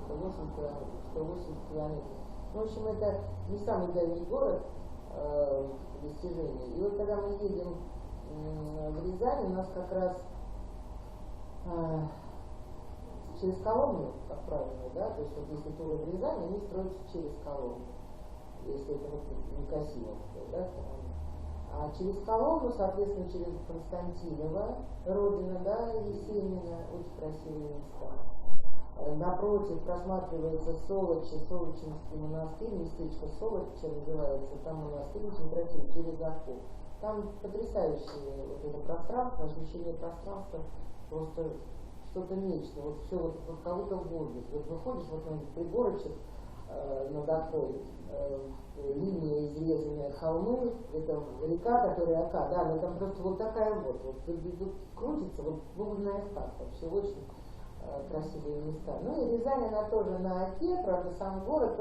180 километров, 180 километров. В общем, это не самый дальний город достижения. И вот когда мы едем в Рязань, у нас как раз через Коломну, как правильно, да, то есть вот если туры в Рязань, они строятся через Коломну, если это вот не Касимовская, да, а через Коломну, соответственно, через Константиново, родина, да, Есенина, очень красивые места. Напротив просматривается Солочи, Солочинский монастырь, местечко Солочи называется, там монастырь очень красивый, через Оку. Там потрясающее вот это пространство, ощущение пространства, просто что-то нечто, вот все вот как будто в воздухе. Вот выходишь вот на пригорочек над Окой, линия изрезанная, холмы, это река, которая Ока, да, но там просто вот такая вот крутится, вот лунная хата, вообще очень красивые места. Ну и Рязань, она тоже на Оке, правда, сам город,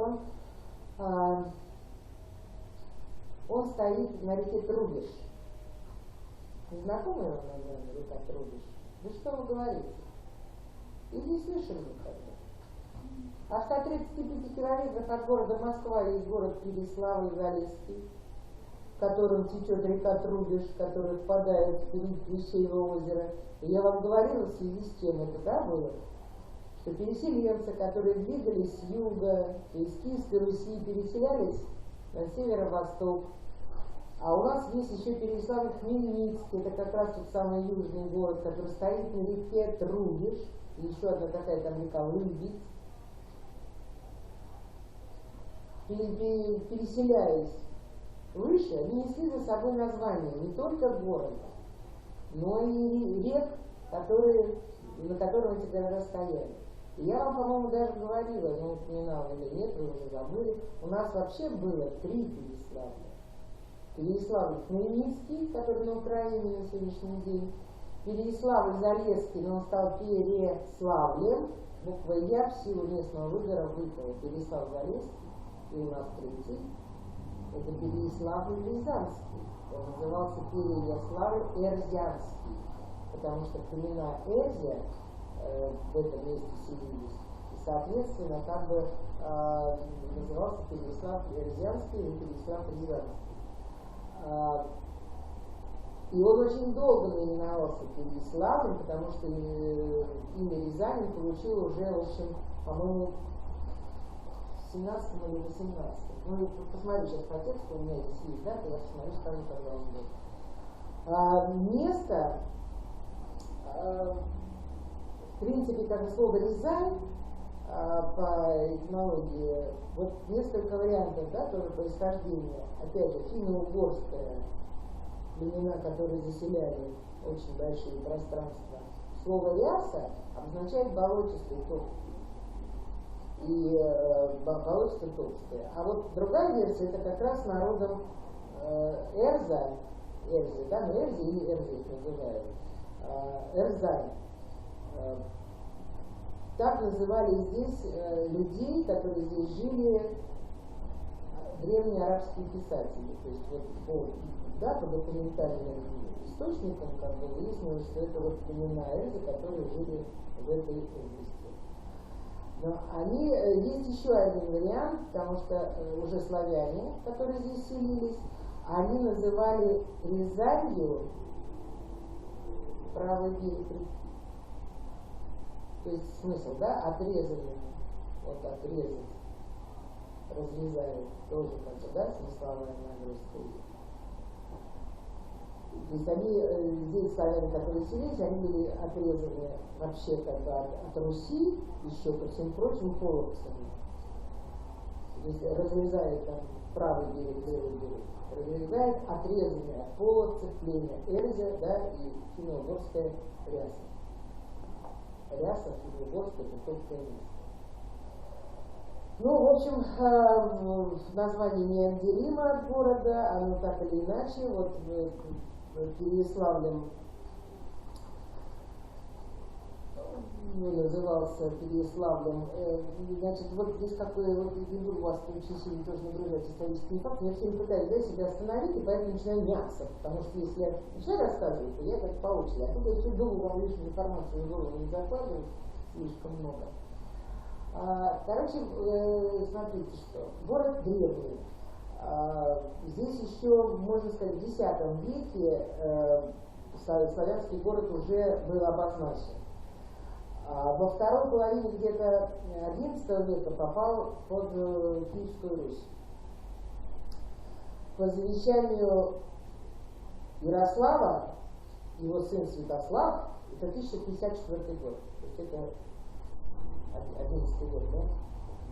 он стоит на реке Трубеж. Знакомая вам, наверное, река Трубеж? Да что вы говорите? И не слышали никогда. А в 135 километрах от города Москва есть город Переславль-Залесский, в котором течет река Трубеж, которая впадает в Плещеево озеро. И я вам говорила, в связи с чем это, да, было? Что переселенцы, которые двигались с юга, из Киевской Руси, переселялись на северо-восток. А у нас есть еще Переславль-Хмельницкий, это как раз тот самый южный город, который стоит на реке Трубеж, и еще одна такая там река Лыбедь. Переселяясь выше, они несли за собой название не только города, но и рек, на которых эти города стояли. И я вам, по-моему, даже говорила, но упоминала или нет, вы уже забыли, у нас вообще было 3 Переславля. Переславль-Хмельницкий, который на Украине на сегодняшний день, Переславль-Залесский, но он стал Переславлем, буква Я в силу местного выбора выпала Переславль-Залесский, и у нас 3. Это Переславль-Рязанский, он назывался Переяславль-Эрзянский, потому что племена Эрзя в этом месте селились. И, соответственно, как бы назывался Переяслав Рязанский или Переяслав Рязанский. И он очень долго наименовался Переяславлем, потому что имя Рязань получил уже, в общем, по-моему, в 17 или 18. Ну, посмотри сейчас по тексту, у меня здесь есть дата, я посмотрю, скажу, когда он был. Место, в принципе, как слово Рязань, по этимологии, вот несколько вариантов, да, тоже происхождения. Опять же, финно-угорское, племена, которые заселяли очень большие пространства. Слово «ряса» обозначает болотистый топ. И болотистый толстый. А вот другая версия, это как раз народом Эрза, да, но Эрзи или Эрзи их называют, Эрзань. Так называли здесь людей, которые здесь жили, древние арабские писатели. То есть вот по документальным источникам как бы выяснилось, что это вот племена Эрзы, которые жили в этой области. Но они, есть еще один вариант, потому что уже славяне, которые здесь селились, они называли Рязанью правый берег реки. То есть смысл, да, отрезанный, вот отрезать, разрезают, тоже как бы, да, смысловая нагрузка есть. То есть они, здесь славяне, которые селились, они были отрезаны вообще как бы от Руси, еще ко всем прочим половцами. То есть разрезает там правый берег, левый берег, разрезает отрезанные от половцев племя Эльза, да, и финно-угорская ряса. Ряса, финно-угорская, это топкое место. Ну, в общем, название неотделимо от города, оно так или иначе, вот Переяславлем, назывался Переяславлем. Значит, вот здесь какой, вот не буду вас очень сильно тоже нагружать историческими фактами, я все время пытаюсь, да, себя остановить, и поэтому начинаю мяться, потому что если я начинаю рассказывать, то я как по очереди, а тут я всю голову вам лишнюю информацию в голову не закладываю, слишком много. Короче, смотрите, что город древний. Здесь еще, можно сказать, в X веке славянский город уже был обозначен. Во второй половине где-то XI века попал под Киевскую Русь. По завещанию Ярослава, его сын Святослав, это 1054 год. То есть это 11 год, да?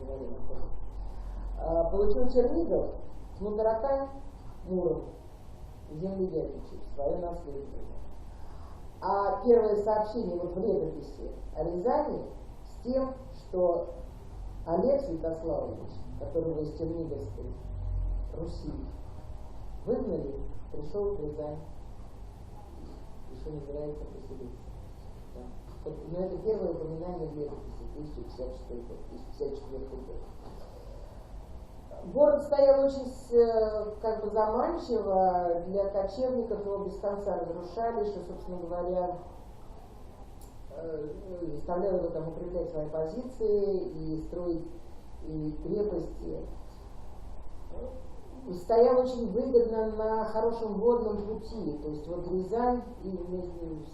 Говорим о том. Получил Чернигов, Смутаракань, Муром, земли Вятичи, свое наследие. А первое сообщение вот в летописи о Рязани с тем, что Олег Святославович, которого из Черниговской Руси выгнали, пришел в Рязань, еще называется поселиться. Да. Вот, но это первое упоминание в летописи, 1054 год, 1054 год. Город стоял очень как бы заманчиво для кочевников, его без конца разрушали, что, собственно говоря, заставляло его там укреплять свои позиции и строить и крепости. Стоял очень выгодно на хорошем водном пути. То есть вот Рязань, и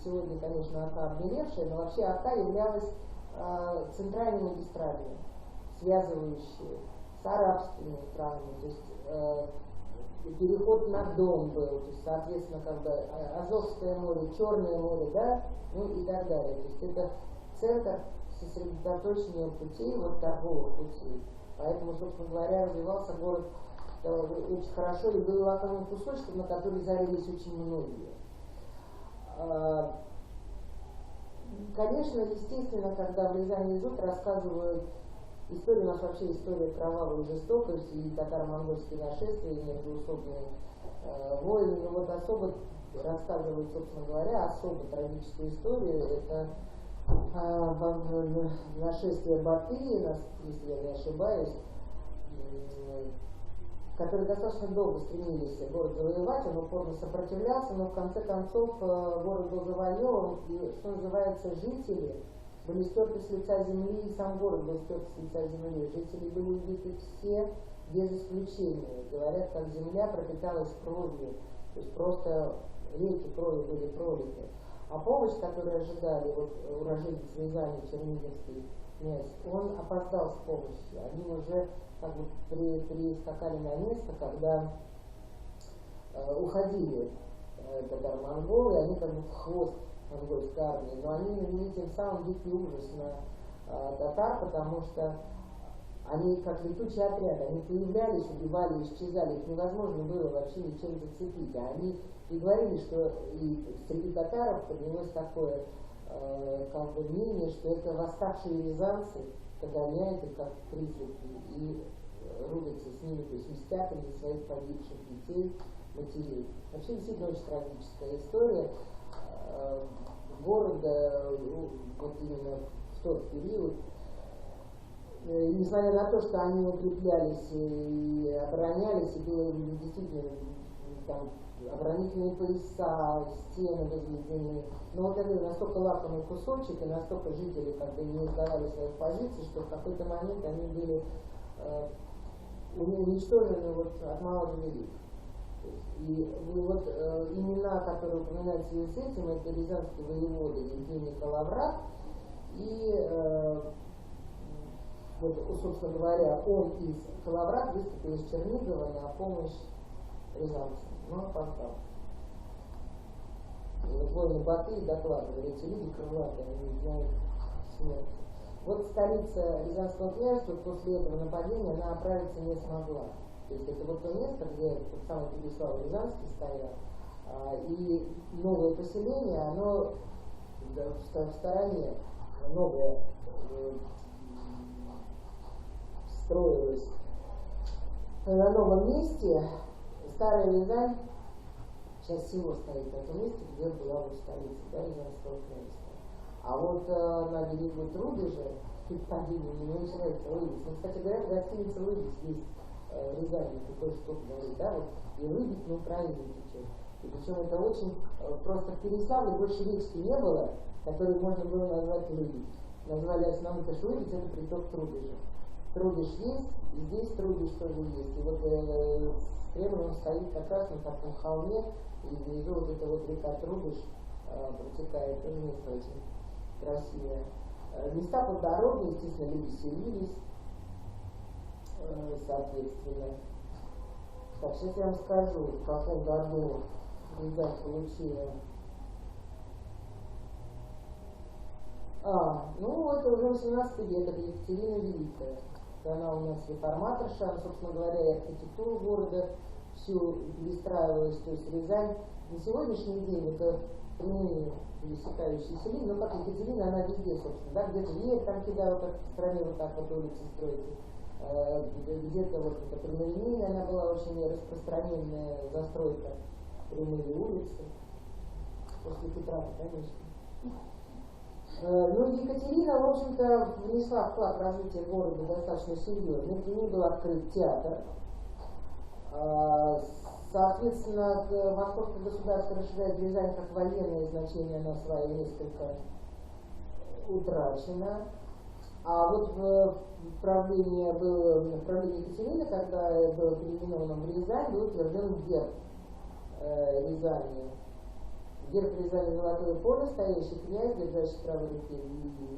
сегодня, конечно, Ока обмелевшая, но вообще Ока являлась центральной магистралью, связывающей с арабскими странами, то есть переход на Дон был, то есть, соответственно, как бы Азовское море, Черное море, да, ну и так далее. То есть это центр сосредоточения путей, вот торговых путей. Поэтому, собственно говоря, развивался город очень хорошо и был лакомым кусочком, на который зарылись очень многие. Конечно, естественно, когда в Рязани идут, рассказывают история, у нас вообще история кровавой жестокости и татаро-монгольские нашествия, и междоусобные войны, но вот особо рассказывают, собственно говоря, особо трагическую историю, это нашествие Батыя, если я не ошибаюсь, которые достаточно долго стремились город завоевать, он упорно сопротивлялся, но в конце концов город был завоеван, и, что называется, жители были стерты с лица земли, и сам город был стерт с лица земли. Жители были убиты все, без исключения. Говорят, как земля пропиталась кровью, то есть просто реки крови были пролиты. А помощь, которую ожидали вот, уроженец Рязани, Черниговский князь, он опоздал с помощью. Они уже как бы прискакали на место, когда уходили татаро-монголы, они как бы в хвост монгольской армии, но они навели тем самым дикий ужас на татар, потому что они как летучий отряд, они появлялись, убивали, исчезали, их невозможно было вообще ничем зацепить. А они и говорили, что и среди татаров поднялось такое как бы мнение, что это восставшие рязанцы догоняют их как призраки и рубятся с ними, то есть мстят им за своих погибших детей, матерей. Вообще действительно очень трагическая история города, вот именно в тот период. И несмотря на то, что они укреплялись и оборонялись, и было действительно там оборонительные пояса, стены возведены, но вот это настолько лакомый кусочек, и настолько жители как бы не сдавали своих позиций, что в какой-то момент они были уничтожены вот от мала до велика. И вот имена, которые упоминаются в связи с этим, это рязанский воевода Евгений Калаврат, и вот, собственно говоря, он из Калаврат выступил из Чернигова на помощь рязанцам, но опоздал. И вот воины Батыя докладывали, эти люди крылатые, они не знают смерти. Вот столица Рязанского княжества после этого нападения, она оправиться не смогла. То есть это вот то место, где тот самый Переслав Рязанский стоял, и новое поселение, оно в стороне, новое строилось на новом месте. Старая Рязань, сейчас село стоит на том месте, где была вот столица, да, Рязанского княжества. А вот на берегу Трубежа, по-видимому, мне очень нравится Лыбедь. Ну, кстати говоря, гостиница Лыбедь есть в Рязани, такой штука говорит, да, вот, и Лыбедь на Украине течет. И причем это очень просто в Переславле больше речки не было, которую можно было назвать Лыбедь. Назвали основной, потому что Лыбедь это приток Трубежа. Трубеж есть, и здесь Трубеж тоже есть. И вот Кремль он стоит как раз на таком холме, и внизу вот эта вот река Трубеж протекает, тоже место очень красивое. Места по дороге, естественно, люди селились, соответственно. Так, сейчас я вам скажу, в каком году Рязань получила. Ну, это уже 18 век, это Екатерина Великая. Она у нас реформаторша, она, собственно говоря, и архитектуру города всю перестраивалась. То есть Рязань на сегодняшний день это прямые пересекающиеся линии, но как Екатерина, она везде, собственно, да, где-то веер там кидала, как в стране вот так вот улицы строите, где-то вот это прямые линии, она была очень распространенная застройка, прямые улицы, после Петра, конечно. Ну, Екатерина, в общем-то, внесла вклад в развитие города достаточно серьезный. При ней был открыт театр. Соответственно, Московское государство расширяет Рязань как военное значение, она свое несколько утрачено. А вот в правлении Екатерины, когда было переименовано в Рязань, был утвержден герб Рязани. Герб Рязани золотое поле, стоящий князь, держащий в правой руке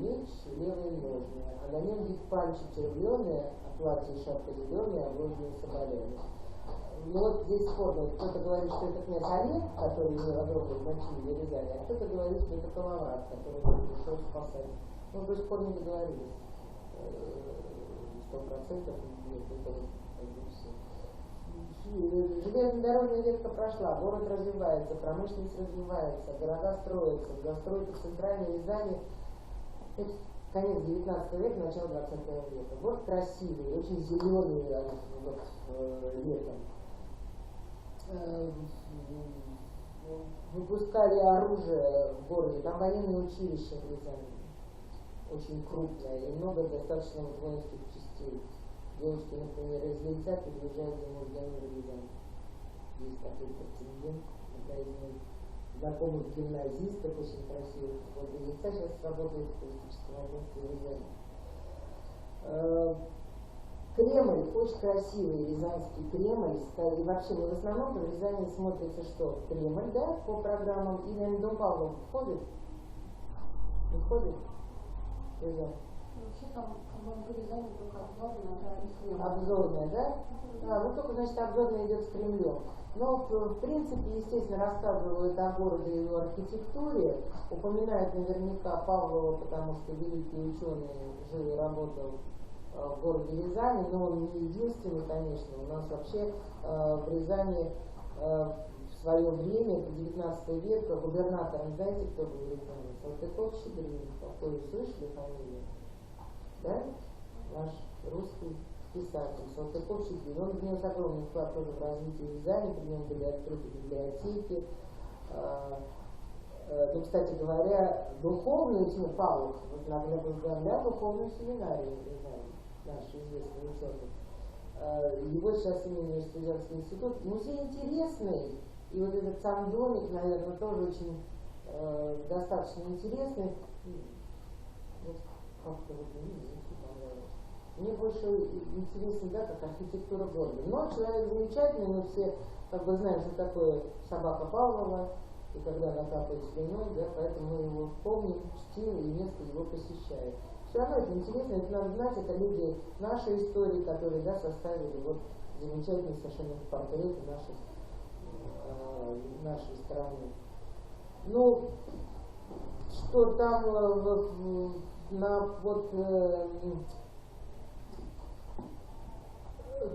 меч, левой ножны. А на нем вид панчи червленые, а платье и шапка зеленые, обложенные соболями. Ну вот здесь спорно. Кто-то говорит, что это князь Олег, который имел огромное значение для Рязани, а кто-то говорит, что это Калаврат, который пришел спасать. Ну, до сих пор не договорились. 100% нет, это все. Железнодорожная ветка прошла, город развивается, промышленность развивается, города строятся, застройка в центральной Рязани, это конец 19 века, начало 20 века. Город красивый, очень зеленый вот, летом. Выпускали оружие в городе, там военное училище в Рязани, очень крупное, и много достаточно воинских частей. Девушки, например, из Ельца переезжают за мужьями в Рязань. Есть такой претендент, одна из них знакомых гимназистов, очень красивых. Вот лица сейчас работает в туристическом агентстве Рязани. Кремль, очень красивый Рязанский Кремль, и вообще в основном в Рязани смотрится что? Кремль, да, по программам, или на Дом Павлова входит? Не входит? Рязань. Вообще там, по-моему, в Рязани только обзорная, да, и Кремль. Обзорная, да? Ну только, значит, обзорная идет с Кремлем. Но, в принципе, естественно, рассказывают о городе и его архитектуре, упоминают наверняка Павлова, потому что великий ученый жил и работал в городе Рязани, но он не единственный, конечно. У нас вообще в Рязани в свое время, это 19 век, губернатором, знаете, кто был в Рязани? Салтыков-Щедрин, такой слышали фамилию? Да? Наш русский писатель Салтыков-Щедрин. Он внес огромный вклад тоже в развитие Рязани, при нем были открыты библиотеки. Ну, кстати говоря, духовную тьму Павлов возглавлял духовную семинарию в Рязани, наш известный ученый. Его сейчас именует Студентский институт. Музей интересный, и вот этот сам домик, наверное, тоже очень достаточно интересный. Вот как-то вот мне понравилось. Мне больше интересно, да, как архитектура города. Но человек замечательный, мы все как бы знаем, что такое собака Павлова, и когда она капает слюной, да, поэтому мы его помним, чтим, и место его посещает. Все равно это интересно, это надо знать, это люди нашей истории, которые, да, составили вот замечательные совершенно портреты нашей страны. Ну, что там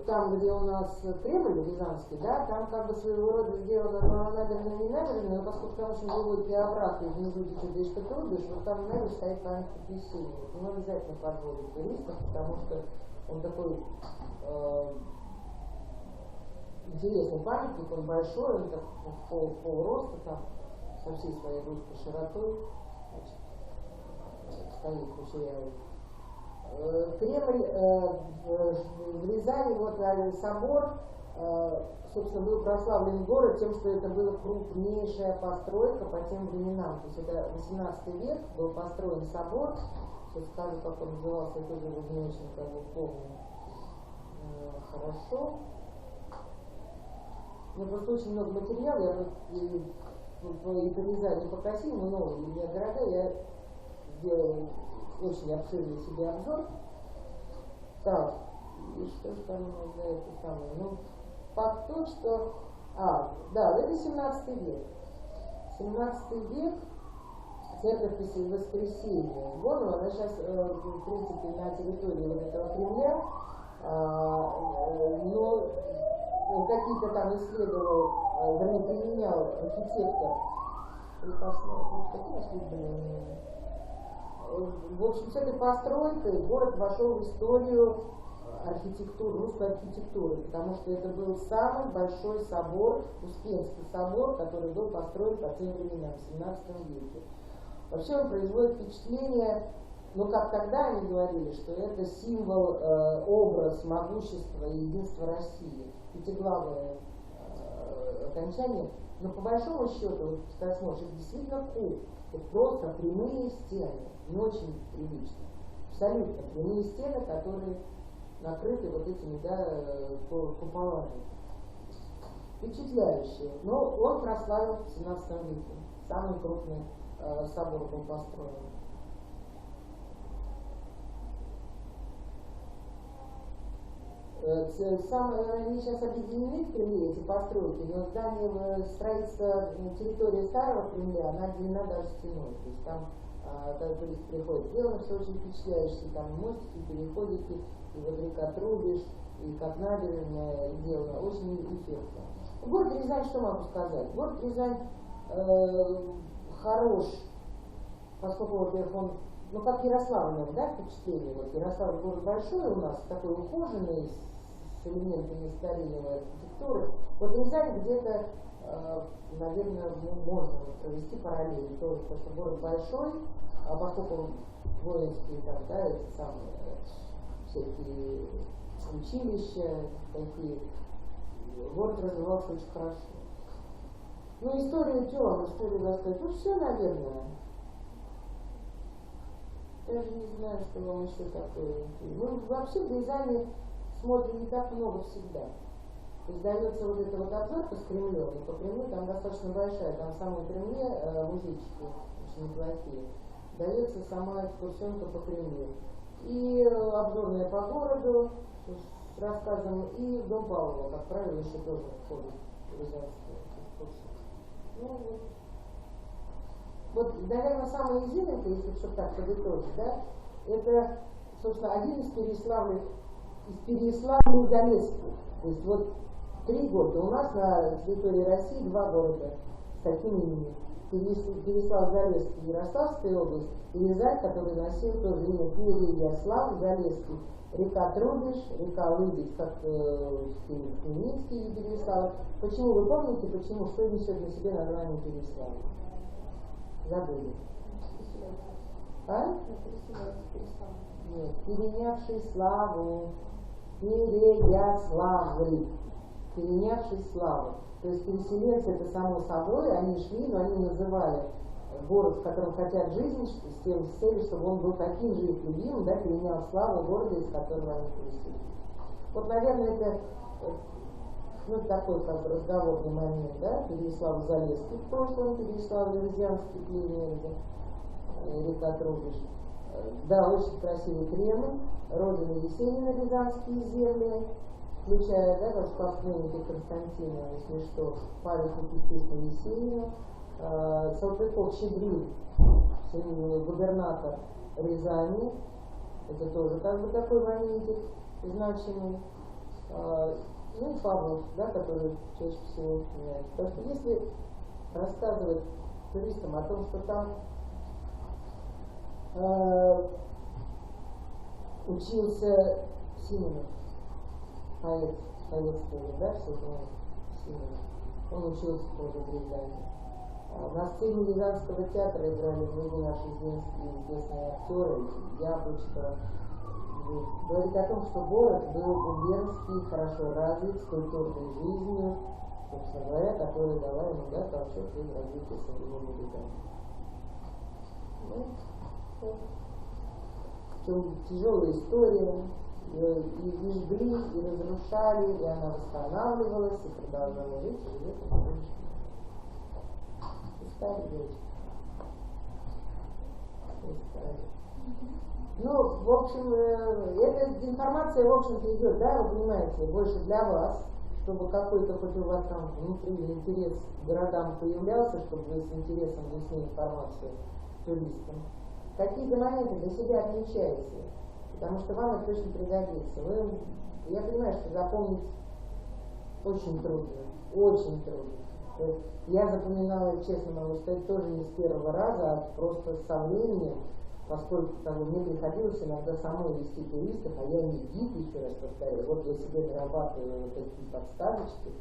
там, где у нас Кремль Рязанский, да, там как бы своего рода сделано набережная, не набережная, но поскольку там очень глубокие овраг, и внизу ты чудишь, что трудишь, вот там набережная стоит памятник Есенину. Ему обязательно подводит туристов, потому что он такой интересный памятник, он большой, он так полроста там, со всей своей русской широтой, значит, стоит кучерявый. Кремль в Рязани, вот собор, собственно, был прославлен город тем, что это была крупнейшая постройка по тем временам. То есть это 18 век был построен собор. Сейчас скажу, как он назывался, я тоже его не очень как бы помню. Хорошо. У меня просто очень много материала, я вот и по Рязани, и по Красивому, новые для меня города, я сделала очень обширный себе обзор. Так, и что же там у нас за это самое? Ну, факт тот, что... да, это 17 век. 17 век, церковь Воскресения. Вон она сейчас, в принципе, на территории вот этого Кремля, но какие-то там исследовал, вернее, применял архитектор. Какие у нас были? В общем, с этой постройкой город вошел в историю архитектуры, русской архитектуры, потому что это был самый большой собор, Успенский собор, который был построен по тем временам, в 17 веке. Вообще он производит впечатление, ну как тогда они говорили, что это символ, образ могущества и единства России, пятиглавое окончание, но по большому счету, вот, сказать сможешь, это действительно куб, это просто прямые стены. Не очень прилично. Абсолютно прямые стены, которые накрыты вот этими, да, куполами. Впечатляющие. Но он прославил в 17 веке. Самый крупный собор был построен. Они сейчас объединены в Кремле, эти постройки, но здание строится на территории старого Кремля, она отделена даже стеной. То есть там турист приходит, сделано все очень впечатляющее, там мостики, переходики, и вот река Трубеж, и как набережная сделано, очень эффектно. Город Рязань, что могу сказать? Город Рязань хорош, поскольку, во-первых, он, ну как Ярославль, да, впечатление, вот Ярославль город большой у нас, такой ухоженный, с элементами старинной архитектуры. Вот Рязань где-то, наверное, можно провести параллель тоже, потому что город большой, а поскольку воинские там, да, эти самые всякие училища, такие, город развивался очень хорошо. Ну, историю тем, историю Востока. Ну, все, наверное. Даже не знаю, что вам еще такое. Мы вообще в Рязани смотрим не так много всегда. То есть дается вот эта вот обзорка с Кремлем, и по Кремлю там достаточно большая, там в самом Кремле музейчики очень неплохие. Дается сама экскурсионка по Кремлю. И обзорная по городу с рассказом, и в Дом Павлова, как правило, еще тоже входит в рязанские экскурсии. Ну, вот, наверное, самая изюминка, если чтобы так подытожить, да, это, собственно, один из Переславлей Залесских. То есть вот 3 города. У нас на территории России 2 города с таким именем. Переслав-Залесский, Ярославская область, и Рязань, который носил тоже имя Переяслав-Залесский. Река Трубеж, река Лыбедь, как Хмельницкий и Переслав. Почему, вы помните, почему, что несет на себе название Переслав? Забыли. А? Нет, перенявший славу, Переяславль, перенявший славу. То есть переселенцы, это само собой, они шли, но они называли город, в котором хотят жить, с целью, чтобы он был таким же их любимым, да, перенял славу города, из которого они переселились. Вот, наверное, это ну, такой как бы разговорный момент, да, Переяслав-Залесский в прошлом, Переяслав-Рязанский, река Трубеж. Да, очень красивый Кремль, родина Есенина, Рязанские земли, включая, да, как спортсменники Константина, если что, памятник, естественно, Есенину, Салтыков-Щедрин, губернатор Рязани, это тоже как бы такой моментик значимый. Ну и Павлов, да, который чаще всего меняется. Так что если рассказывать туристам о том, что там учился Симонов, поэт советского, да, все знают Симонов. Он учился тоже в Рязани. На сцене Рязанского театра играли многие наши известные актеры, Яблочко. Говорит о том, что город был губернский, хорошо развит, с культурной жизнью, собственно говоря, которая дала ему, да, толчок в развитии современной Рязани. Ну, причем тяжелая история, и жгли, и разрушали, и она восстанавливалась, и продолжала жить, и живет на сегодняшний день. Пустая девочка. Ну, в общем, эта информация, в общем-то, идет, да, вы понимаете, больше для вас, чтобы какой-то хоть у вас там внутри интерес к городам появлялся, чтобы вы с интересом внесли информацию туристам. Какие-то моменты для себя отмечаете, потому что вам это точно пригодится. Я понимаю, что запомнить очень трудно, очень трудно. Я запоминала, честно могу сказать, тоже не с первого раза, а просто со временем, поскольку мне приходилось иногда самой вести туристов, а я не гид, еще раз повторяю. Вот я себе нарабатываю вот такие подставочки,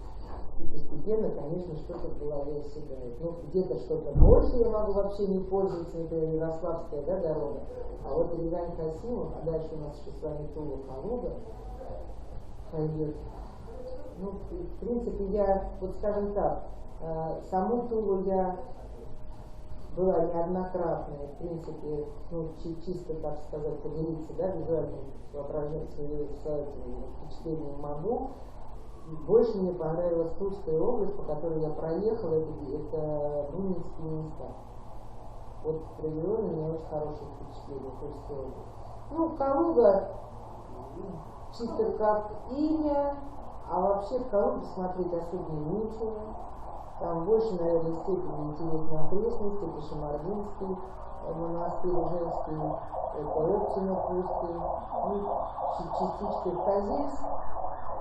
и постепенно, конечно, что-то в голове оседает. Ну, где-то что-то больше я могу вообще не пользоваться, например, Ярославская, да, дорога, а вот Рязань-Касимов, а дальше у нас еще с вами Тула-Калуга пойдет. Ну, в принципе, я, вот скажем так, саму Тулу я была неоднократная, в принципе, ну, чисто, так сказать, поделиться, да, визуальным воображением, своим впечатлением могу. Больше мне понравилась Тульская область, по которой я проехала, это Бунинские места. Вот произвело на меня очень хорошее впечатление Тульская область. Ну, Калуга, чисто как имя, а вообще в Калуге смотреть особенно нечего. Там в большей, наверное, степени интересны окрестности, это Шамардинский монастырь женский, это Оптино-Пустый, ну, частичка Козельск.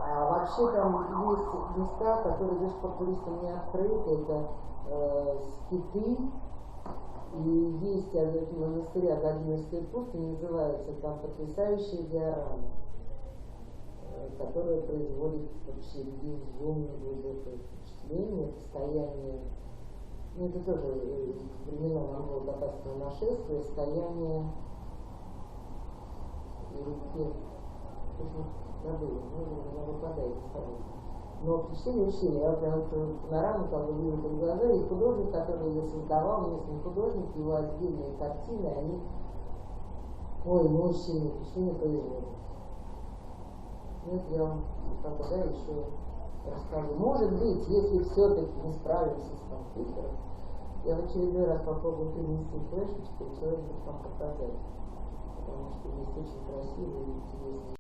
А вообще там есть места, которые до сих пор туристам не открыты, это скиты, и есть монастыря Владимирской пустыни, называется там потрясающая диорама, которая производит вообще безумно глубокое впечатление, состояние, ну это тоже времена монголо-татарского нашествия, состояние забыла, ну, не выпадает сразу. Но впечатление очень сильное. Я вот прям панораму как бы вижу перед глазами, и художник, который ее создавал, местный художник, его отдельные картины, они, ой, ну очень сильное впечатление производят. Ну, это я вам как бы, да, еще расскажу. Может быть, если все-таки не справимся с компьютером, я в очередной раз попробую принести флешечку, и человек будет вам показать. Потому что есть очень красивые и интересные